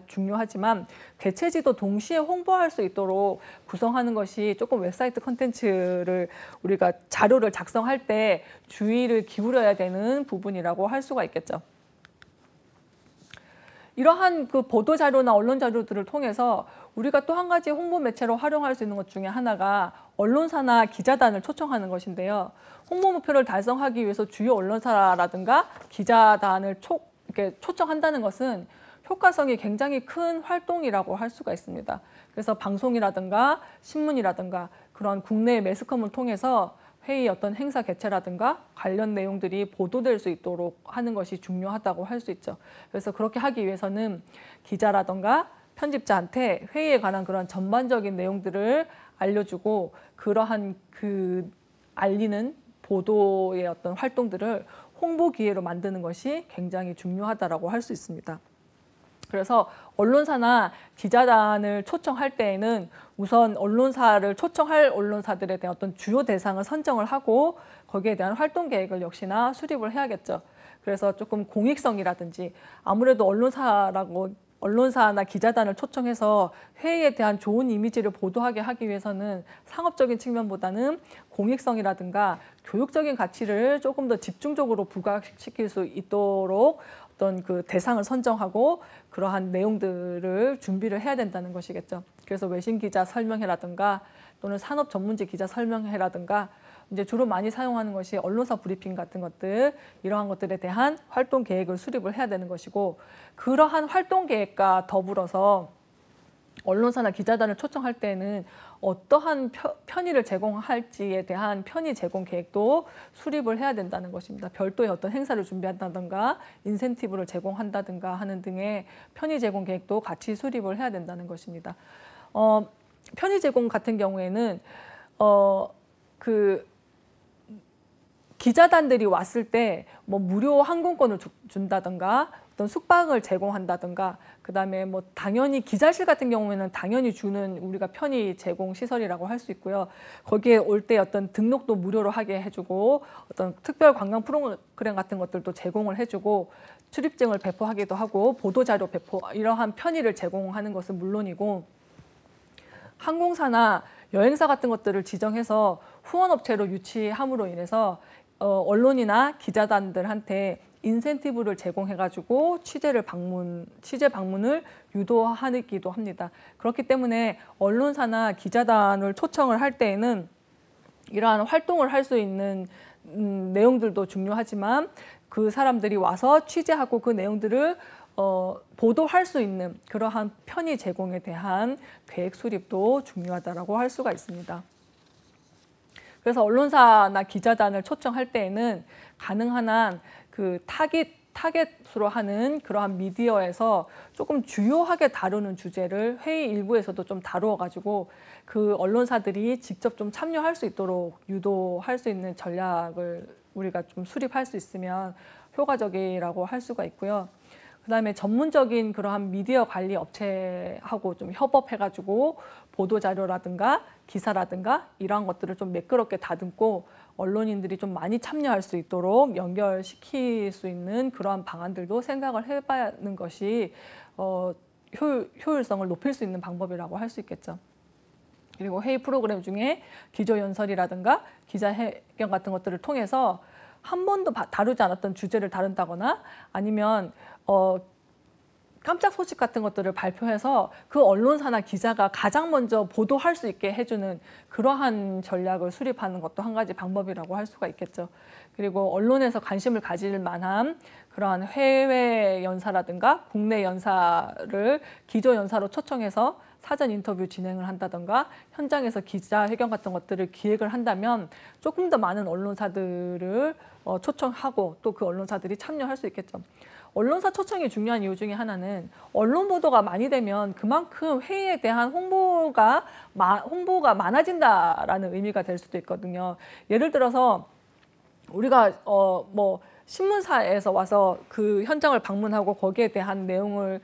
중요하지만 개최지도 동시에 홍보할 수 있도록 구성하는 것이 조금 웹사이트 콘텐츠를 우리가 자료를 작성할 때 주의를 기울여야 되는 부분이라고 할 수가 있겠죠. 이러한 그 보도 자료나 언론 자료들을 통해서 우리가 또 한 가지 홍보 매체로 활용할 수 있는 것 중에 하나가 언론사나 기자단을 초청하는 것인데요. 홍보 목표를 달성하기 위해서 주요 언론사라든가 기자단을 이렇게 초청한다는 것은 효과성이 굉장히 큰 활동이라고 할 수가 있습니다. 그래서 방송이라든가 신문이라든가 그런 국내 매스컴을 통해서 회의 어떤 행사 개최라든가 관련 내용들이 보도될 수 있도록 하는 것이 중요하다고 할 수 있죠. 그래서 그렇게 하기 위해서는 기자라든가 편집자한테 회의에 관한 그런 전반적인 내용들을 알려주고 그러한 그 알리는 보도의 어떤 활동들을 홍보 기회로 만드는 것이 굉장히 중요하다고 할 수 있습니다. 그래서 언론사나 기자단을 초청할 때에는 우선 언론사를 초청할 언론사들에 대한 어떤 주요 대상을 선정을 하고 거기에 대한 활동 계획을 역시나 수립을 해야겠죠. 그래서 조금 공익성이라든지, 아무래도 언론사나 기자단을 초청해서 회의에 대한 좋은 이미지를 보도하게 하기 위해서는 상업적인 측면보다는 공익성이라든가 교육적인 가치를 조금 더 집중적으로 부각시킬 수 있도록 어떤 그 대상을 선정하고 그러한 내용들을 준비를 해야 된다는 것이겠죠. 그래서 외신 기자 설명회라든가 또는 산업 전문지 기자 설명회라든가 이제 주로 많이 사용하는 것이 언론사 브리핑 같은 것들, 이러한 것들에 대한 활동 계획을 수립을 해야 되는 것이고, 그러한 활동 계획과 더불어서 언론사나 기자단을 초청할 때는 어떠한 편의를 제공할지에 대한 편의 제공 계획도 수립을 해야 된다는 것입니다. 별도의 어떤 행사를 준비한다든가 인센티브를 제공한다든가 하는 등의 편의 제공 계획도 같이 수립을 해야 된다는 것입니다. 편의 제공 같은 경우에는 기자단들이 왔을 때 뭐 무료 항공권을 준다든가 어떤 숙박을 제공한다든가, 그다음에 뭐 당연히 기자실 같은 경우에는 당연히 주는 우리가 편의 제공 시설이라고 할 수 있고요. 거기에 올 때 어떤 등록도 무료로 하게 해주고 어떤 특별 관광 프로그램 같은 것들도 제공을 해주고 출입증을 배포하기도 하고 보도자료 배포, 이러한 편의를 제공하는 것은 물론이고, 항공사나 여행사 같은 것들을 지정해서 후원업체로 유치함으로 인해서 언론이나 기자단들한테 인센티브를 제공해가지고 취재 방문을 유도하기도 합니다. 그렇기 때문에 언론사나 기자단을 초청을 할 때에는 이러한 활동을 할 수 있는 내용들도 중요하지만 그 사람들이 와서 취재하고 그 내용들을 보도할 수 있는 그러한 편의 제공에 대한 계획 수립도 중요하다고 할 수가 있습니다. 그래서 언론사나 기자단을 초청할 때에는 가능한 한 그 타겟으로 하는 그러한 미디어에서 조금 주요하게 다루는 주제를 회의 일부에서도 좀 다루어가지고 그 언론사들이 직접 좀 참여할 수 있도록 유도할 수 있는 전략을 우리가 좀 수립할 수 있으면 효과적이라고 할 수가 있고요. 그다음에 전문적인 그러한 미디어 관리 업체하고 좀 협업해가지고 보도자료라든가 기사라든가 이러한 것들을 좀 매끄럽게 다듬고 언론인들이 좀 많이 참여할 수 있도록 연결시킬 수 있는 그러한 방안들도 생각을 해봐는 것이 효율성을 높일 수 있는 방법이라고 할 수 있겠죠. 그리고 회의 프로그램 중에 기조연설이라든가 기자회견 같은 것들을 통해서 한 번도 다루지 않았던 주제를 다룬다거나 아니면 깜짝 소식 같은 것들을 발표해서 그 언론사나 기자가 가장 먼저 보도할 수 있게 해주는 그러한 전략을 수립하는 것도 한 가지 방법이라고 할 수가 있겠죠. 그리고 언론에서 관심을 가질 만한 그러한 해외 연사라든가 국내 연사를 기조 연사로 초청해서 사전 인터뷰 진행을 한다던가 현장에서 기자회견 같은 것들을 기획을 한다면 조금 더 많은 언론사들을 초청하고 또 그 언론사들이 참여할 수 있겠죠. 언론사 초청이 중요한 이유 중에 하나는 언론 보도가 많이 되면 그만큼 회의에 대한 홍보가 많아진다라는 의미가 될 수도 있거든요. 예를 들어서 우리가 신문사에서 와서 그 현장을 방문하고 거기에 대한 내용을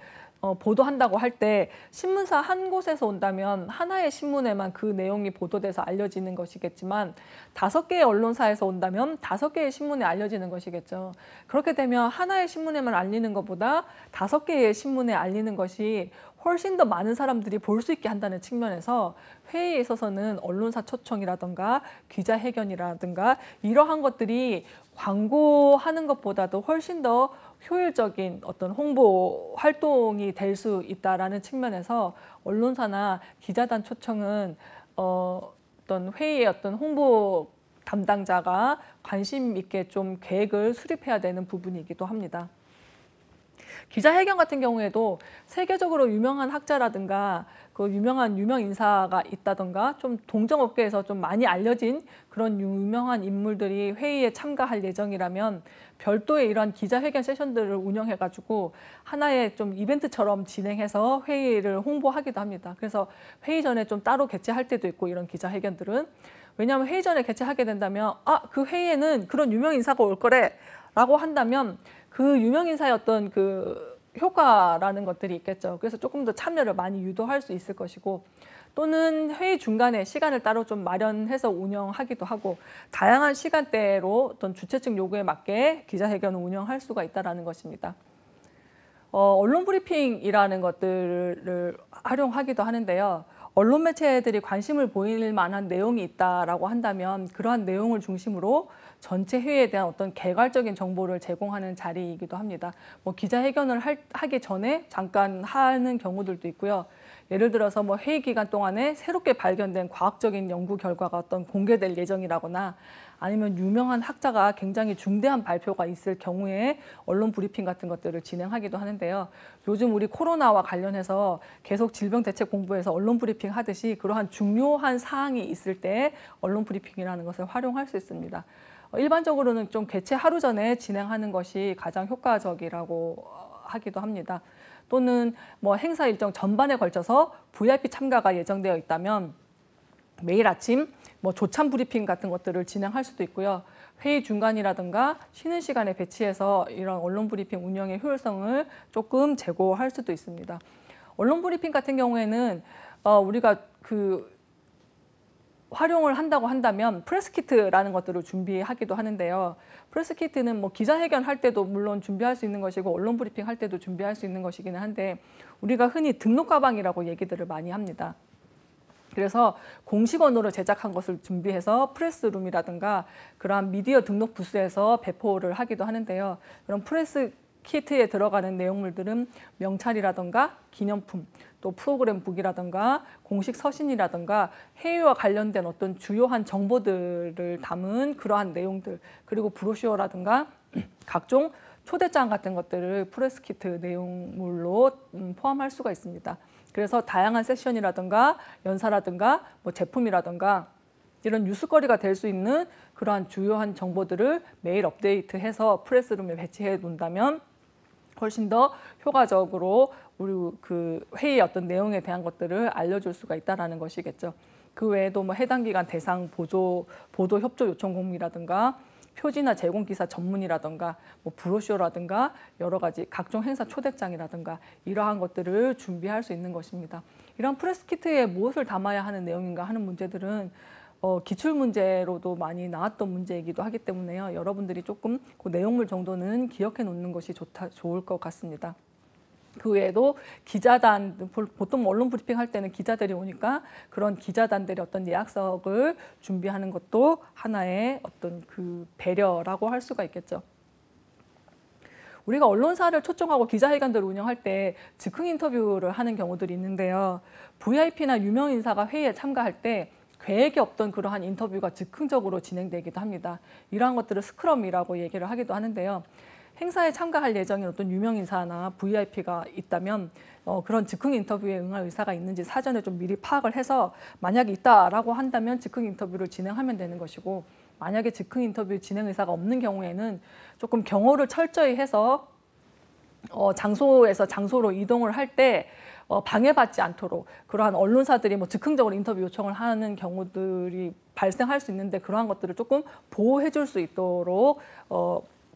보도한다고 할 때 신문사 한 곳에서 온다면 하나의 신문에만 그 내용이 보도돼서 알려지는 것이겠지만 5개의 언론사에서 온다면 5개의 신문에 알려지는 것이겠죠. 그렇게 되면 하나의 신문에만 알리는 것보다 5개의 신문에 알리는 것이 훨씬 더 많은 사람들이 볼 수 있게 한다는 측면에서 회의에 있어서는 언론사 초청이라든가 기자회견이라든가 이러한 것들이 광고하는 것보다도 훨씬 더 효율적인 어떤 홍보 활동이 될 수 있다라는 측면에서 언론사나 기자단 초청은 어떤 회의의 어떤 홍보 담당자가 관심 있게 좀 계획을 수립해야 되는 부분이기도 합니다. 기자회견 같은 경우에도 세계적으로 유명한 학자라든가 그 유명 인사가 있다던가 좀 동정업계에서 좀 많이 알려진 그런 유명한 인물들이 회의에 참가할 예정이라면 별도의 이러한 기자회견 세션들을 운영해가지고 하나의 좀 이벤트처럼 진행해서 회의를 홍보하기도 합니다. 그래서 회의 전에 좀 따로 개최할 때도 있고 이런 기자회견들은 왜냐하면 회의 전에 개최하게 된다면 그 회의에는 그런 유명 인사가 올 거래 라고 한다면 그 유명 인사의 어떤 그 효과라는 것들이 있겠죠. 그래서 조금 더 참여를 많이 유도할 수 있을 것이고 또는 회의 중간에 시간을 따로 좀 마련해서 운영하기도 하고 다양한 시간대로 어떤 주최 측 요구에 맞게 기자회견을 운영할 수가 있다는 것입니다. 언론 브리핑이라는 것들을 활용하기도 하는데요. 언론 매체들이 관심을 보일 만한 내용이 있다라고 한다면 그러한 내용을 중심으로 전체 회의에 대한 어떤 개괄적인 정보를 제공하는 자리이기도 합니다. 기자회견을 하기 전에 잠깐 하는 경우들도 있고요. 예를 들어서 회의 기간 동안에 새롭게 발견된 과학적인 연구 결과가 어떤 공개될 예정이라거나 아니면 유명한 학자가 굉장히 중대한 발표가 있을 경우에 언론 브리핑 같은 것들을 진행하기도 하는데요. 요즘 우리 코로나와 관련해서 계속 질병대책본부에서 언론 브리핑 하듯이 그러한 중요한 사항이 있을 때 언론 브리핑이라는 것을 활용할 수 있습니다. 일반적으로는 좀 개최 하루 전에 진행하는 것이 가장 효과적이라고 하기도 합니다. 또는 행사 일정 전반에 걸쳐서 VIP 참가가 예정되어 있다면 매일 아침 조찬 브리핑 같은 것들을 진행할 수도 있고요. 회의 중간이라든가 쉬는 시간에 배치해서 이런 언론 브리핑 운영의 효율성을 조금 제고할 수도 있습니다. 언론 브리핑 같은 경우에는 우리가 활용을 한다고 한다면 프레스키트라는 것들을 준비하기도 하는데요. 프레스키트는 기자회견 할 때도 물론 준비할 수 있는 것이고 언론 브리핑 할 때도 준비할 수 있는 것이기는 한데 우리가 흔히 등록 가방이라고 얘기들을 많이 합니다. 그래서 공식 언어로 제작한 것을 준비해서 프레스룸이라든가 그러한 미디어 등록 부스에서 배포를 하기도 하는데요. 그럼 프레스 키트에 들어가는 내용물들은 명찰이라든가 기념품, 또 프로그램북이라든가 공식 서신이라든가 해외와 관련된 어떤 주요한 정보들을 담은 그러한 내용들, 그리고 브로셔라든가 각종 초대장 같은 것들을 프레스 키트 내용물로 포함할 수가 있습니다. 그래서 다양한 세션이라든가 연사라든가 뭐 제품이라든가 이런 뉴스거리가 될 수 있는 그러한 주요한 정보들을 매일 업데이트해서 프레스룸에 배치해 놓는다면 훨씬 더 효과적으로 우리 그 회의의 어떤 내용에 대한 것들을 알려줄 수가 있다라는 것이겠죠. 그 외에도 뭐 해당 기관 대상 보도 협조 요청 공문이라든가 표지나 제공 기사 전문이라든가 뭐 브로셔라든가 여러 가지 각종 행사 초대장이라든가 이러한 것들을 준비할 수 있는 것입니다. 이런 프레스 키트에 무엇을 담아야 하는 내용인가 하는 문제들은 기출 문제로도 많이 나왔던 문제이기도 하기 때문에요. 여러분들이 조금 그 내용물 정도는 기억해 놓는 것이 좋을 것 같습니다. 그 외에도 기자단, 보통 언론 브리핑 할 때는 기자들이 오니까 그런 기자단들의 어떤 예약석을 준비하는 것도 하나의 어떤 그 배려라고 할 수가 있겠죠. 우리가 언론사를 초청하고 기자회견들을 운영할 때 즉흥 인터뷰를 하는 경우들이 있는데요. VIP나 유명 인사가 회의에 참가할 때 계획이 없던 그러한 인터뷰가 즉흥적으로 진행되기도 합니다. 이러한 것들을 스크럼이라고 얘기를 하기도 하는데요. 행사에 참가할 예정인 어떤 유명 인사나 VIP가 있다면 그런 즉흥 인터뷰에 응할 의사가 있는지 사전에 좀 미리 파악을 해서 만약에 있다라고 한다면 즉흥 인터뷰를 진행하면 되는 것이고, 만약에 즉흥 인터뷰 진행 의사가 없는 경우에는 조금 경호를 철저히 해서 장소에서 장소로 이동을 할 때 방해받지 않도록 그러한 언론사들이 뭐 즉흥적으로 인터뷰 요청을 하는 경우들이 발생할 수 있는데 그러한 것들을 조금 보호해 줄 수 있도록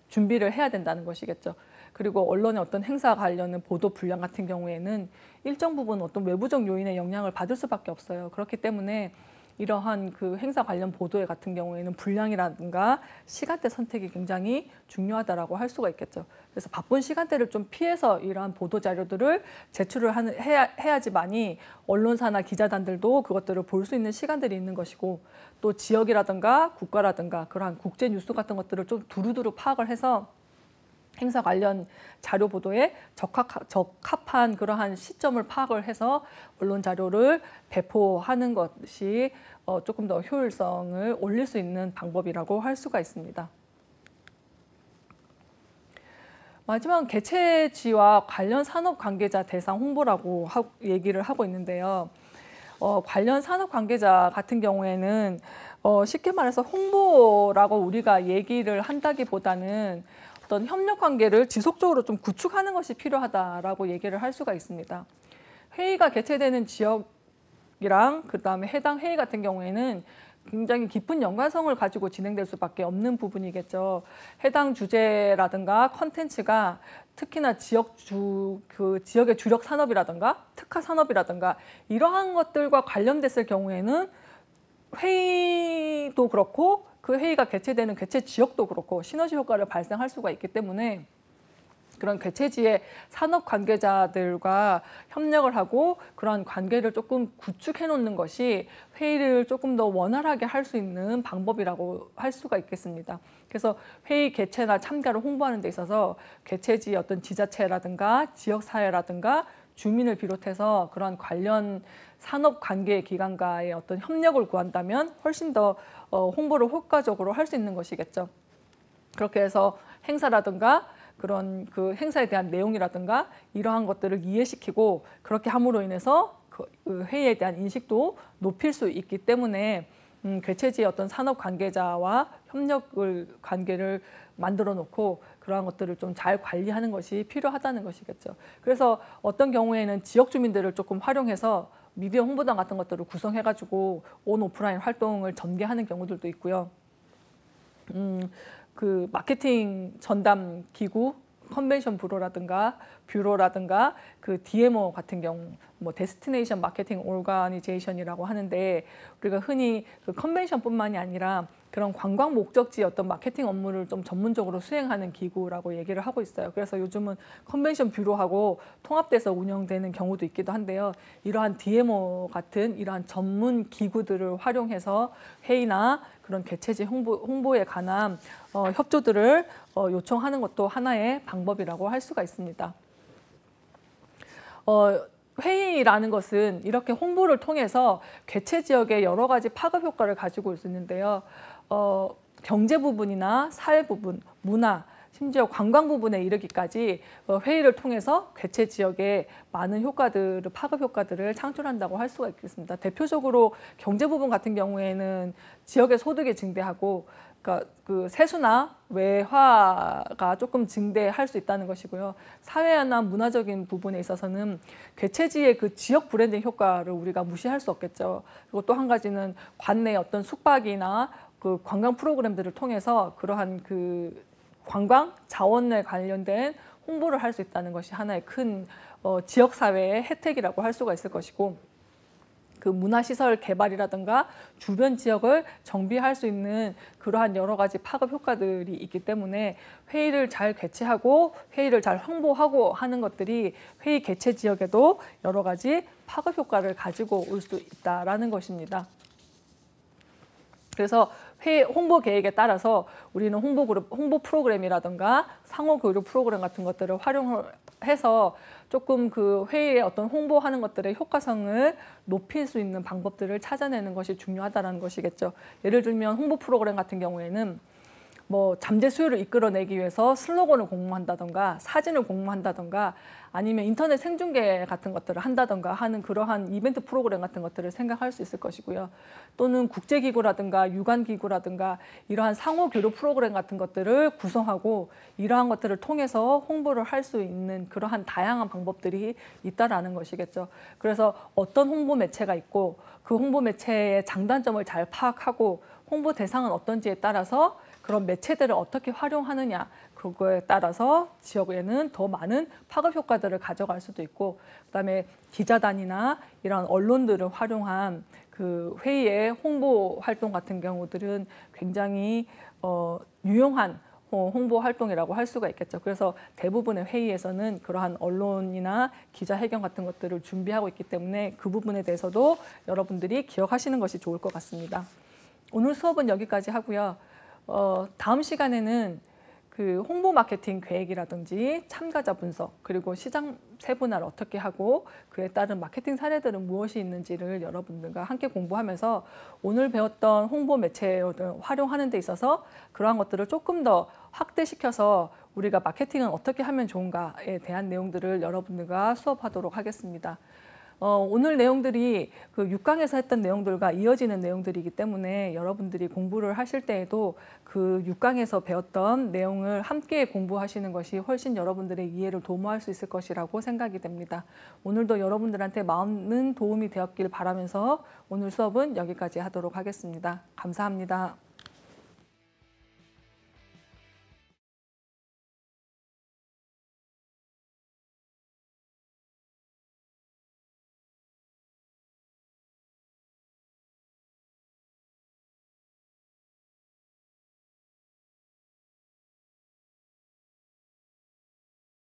준비를 해야 된다는 것이겠죠. 그리고 언론의 어떤 행사 관련된 보도 분량 같은 경우에는 일정 부분 어떤 외부적 요인의 영향을 받을 수밖에 없어요. 그렇기 때문에 이러한 그 행사 관련 보도회 같은 경우에는 분량이라든가 시간대 선택이 굉장히 중요하다라고 할 수가 있겠죠. 그래서 바쁜 시간대를 좀 피해서 이러한 보도 자료들을 제출을 해야지만이 언론사나 기자단들도 그것들을 볼 수 있는 시간들이 있는 것이고, 또 지역이라든가 국가라든가 그러한 국제 뉴스 같은 것들을 좀 두루두루 파악을 해서 행사 관련 자료 보도에 적합한 그러한 시점을 파악을 해서 언론 자료를 배포하는 것이 조금 더 효율성을 올릴 수 있는 방법이라고 할 수가 있습니다. 마지막 개최지와 관련 산업 관계자 대상 홍보라고 얘기를 하고 있는데요. 관련 산업 관계자 같은 경우에는 쉽게 말해서 홍보라고 우리가 얘기를 한다기보다는 어떤 협력 관계를 지속적으로 좀 구축하는 것이 필요하다라고 얘기를 할 수가 있습니다. 회의가 개최되는 지역이랑 그다음에 해당 회의 같은 경우에는 굉장히 깊은 연관성을 가지고 진행될 수밖에 없는 부분이겠죠. 해당 주제라든가 컨텐츠가 특히나 그 지역의 주력 산업이라든가 특화 산업이라든가 이러한 것들과 관련됐을 경우에는 회의도 그렇고 그 회의가 개최되는 개최 지역도 그렇고 시너지 효과를 발생할 수가 있기 때문에 그런 개최지의 산업 관계자들과 협력을 하고 그런 관계를 조금 구축해 놓는 것이 회의를 조금 더 원활하게 할 수 있는 방법이라고 할 수가 있겠습니다. 그래서 회의 개최나 참가를 홍보하는 데 있어서 개최지의 어떤 지자체라든가 지역사회라든가 주민을 비롯해서 그런 관련 산업관계 기관과의 어떤 협력을 구한다면 훨씬 더 홍보를 효과적으로 할 수 있는 것이겠죠. 그렇게 해서 행사라든가 그런 그 행사에 대한 내용이라든가 이러한 것들을 이해시키고 그렇게 함으로 인해서 그 회의에 대한 인식도 높일 수 있기 때문에 개최지의 어떤 산업 관계자와 관계를 만들어 놓고 그러한 것들을 좀 잘 관리하는 것이 필요하다는 것이겠죠. 그래서 어떤 경우에는 지역 주민들을 조금 활용해서 미디어 홍보단 같은 것들을 구성해가지고 온 오프라인 활동을 전개하는 경우들도 있고요. 그 마케팅 전담 기구, 컨벤션 뷰로라든가 그 DMO 같은 경우, 뭐 데스티네이션 마케팅 오거니제이션이라고 하는데 우리가 흔히 그 컨벤션뿐만이 아니라 그런 관광 목적지 어떤 마케팅 업무를 좀 전문적으로 수행하는 기구라고 얘기를 하고 있어요. 그래서 요즘은 컨벤션 뷰로하고 통합돼서 운영되는 경우도 있기도 한데요. 이러한 DMO 같은 이러한 전문 기구들을 활용해서 회의나 그런 개최지 홍보에 관한 협조들을 요청하는 것도 하나의 방법이라고 할 수가 있습니다. 회의라는 것은 이렇게 홍보를 통해서 개최 지역의 여러 가지 파급 효과를 가지고 올 수 있는데요. 경제 부분이나 사회 부분, 문화, 심지어 관광 부분에 이르기까지 회의를 통해서 개최 지역에 많은 효과들을, 파급 효과들을 창출한다고 할 수가 있겠습니다. 대표적으로 경제 부분 같은 경우에는 지역의 소득이 증대하고, 그러니까 그 세수나 외화가 조금 증대할 수 있다는 것이고요. 사회나 문화적인 부분에 있어서는 개최지의 그 지역 브랜딩 효과를 우리가 무시할 수 없겠죠. 그리고 또 한 가지는 관내 어떤 숙박이나 그 관광 프로그램들을 통해서 그러한 그 관광 자원에 관련된 홍보를 할 수 있다는 것이 하나의 큰 지역 사회의 혜택이라고 할 수가 있을 것이고, 그 문화시설 개발이라든가 주변 지역을 정비할 수 있는 그러한 여러 가지 파급 효과들이 있기 때문에 회의를 잘 개최하고 회의를 잘 홍보하고 하는 것들이 회의 개최 지역에도 여러 가지 파급 효과를 가지고 올 수 있다라는 것입니다. 그래서 홍보 계획에 따라서 우리는 홍보 프로그램이라든가 상호 교류 프로그램 같은 것들을 활용해서 조금 그 회의에 어떤 홍보하는 것들의 효과성을 높일 수 있는 방법들을 찾아내는 것이 중요하다는 것이겠죠. 예를 들면 홍보 프로그램 같은 경우에는 뭐 잠재 수요를 이끌어내기 위해서 슬로건을 공모한다던가 사진을 공모한다던가 아니면 인터넷 생중계 같은 것들을 한다던가 하는 그러한 이벤트 프로그램 같은 것들을 생각할 수 있을 것이고요. 또는 국제기구라든가 유관기구라든가 이러한 상호교류 프로그램 같은 것들을 구성하고 이러한 것들을 통해서 홍보를 할 수 있는 그러한 다양한 방법들이 있다라는 것이겠죠. 그래서 어떤 홍보 매체가 있고 그 홍보 매체의 장단점을 잘 파악하고 홍보 대상은 어떤지에 따라서 그런 매체들을 어떻게 활용하느냐, 그거에 따라서 지역에는 더 많은 파급 효과들을 가져갈 수도 있고, 그다음에 기자단이나 이런 언론들을 활용한 그 회의의 홍보 활동 같은 경우들은 굉장히 유용한 홍보 활동이라고 할 수가 있겠죠. 그래서 대부분의 회의에서는 그러한 언론이나 기자회견 같은 것들을 준비하고 있기 때문에 그 부분에 대해서도 여러분들이 기억하시는 것이 좋을 것 같습니다. 오늘 수업은 여기까지 하고요. 다음 시간에는 그 홍보 마케팅 계획이라든지 참가자 분석, 그리고 시장 세분화를 어떻게 하고 그에 따른 마케팅 사례들은 무엇이 있는지를 여러분들과 함께 공부하면서 오늘 배웠던 홍보 매체를 활용하는 데 있어서 그러한 것들을 조금 더 확대시켜서 우리가 마케팅은 어떻게 하면 좋은가에 대한 내용들을 여러분들과 수업하도록 하겠습니다. 오늘 내용들이 그 6강에서 했던 내용들과 이어지는 내용들이기 때문에 여러분들이 공부를 하실 때에도 그 6강에서 배웠던 내용을 함께 공부하시는 것이 훨씬 여러분들의 이해를 도모할 수 있을 것이라고 생각이 됩니다. 오늘도 여러분들한테 많은 도움이 되었길 바라면서 오늘 수업은 여기까지 하도록 하겠습니다. 감사합니다.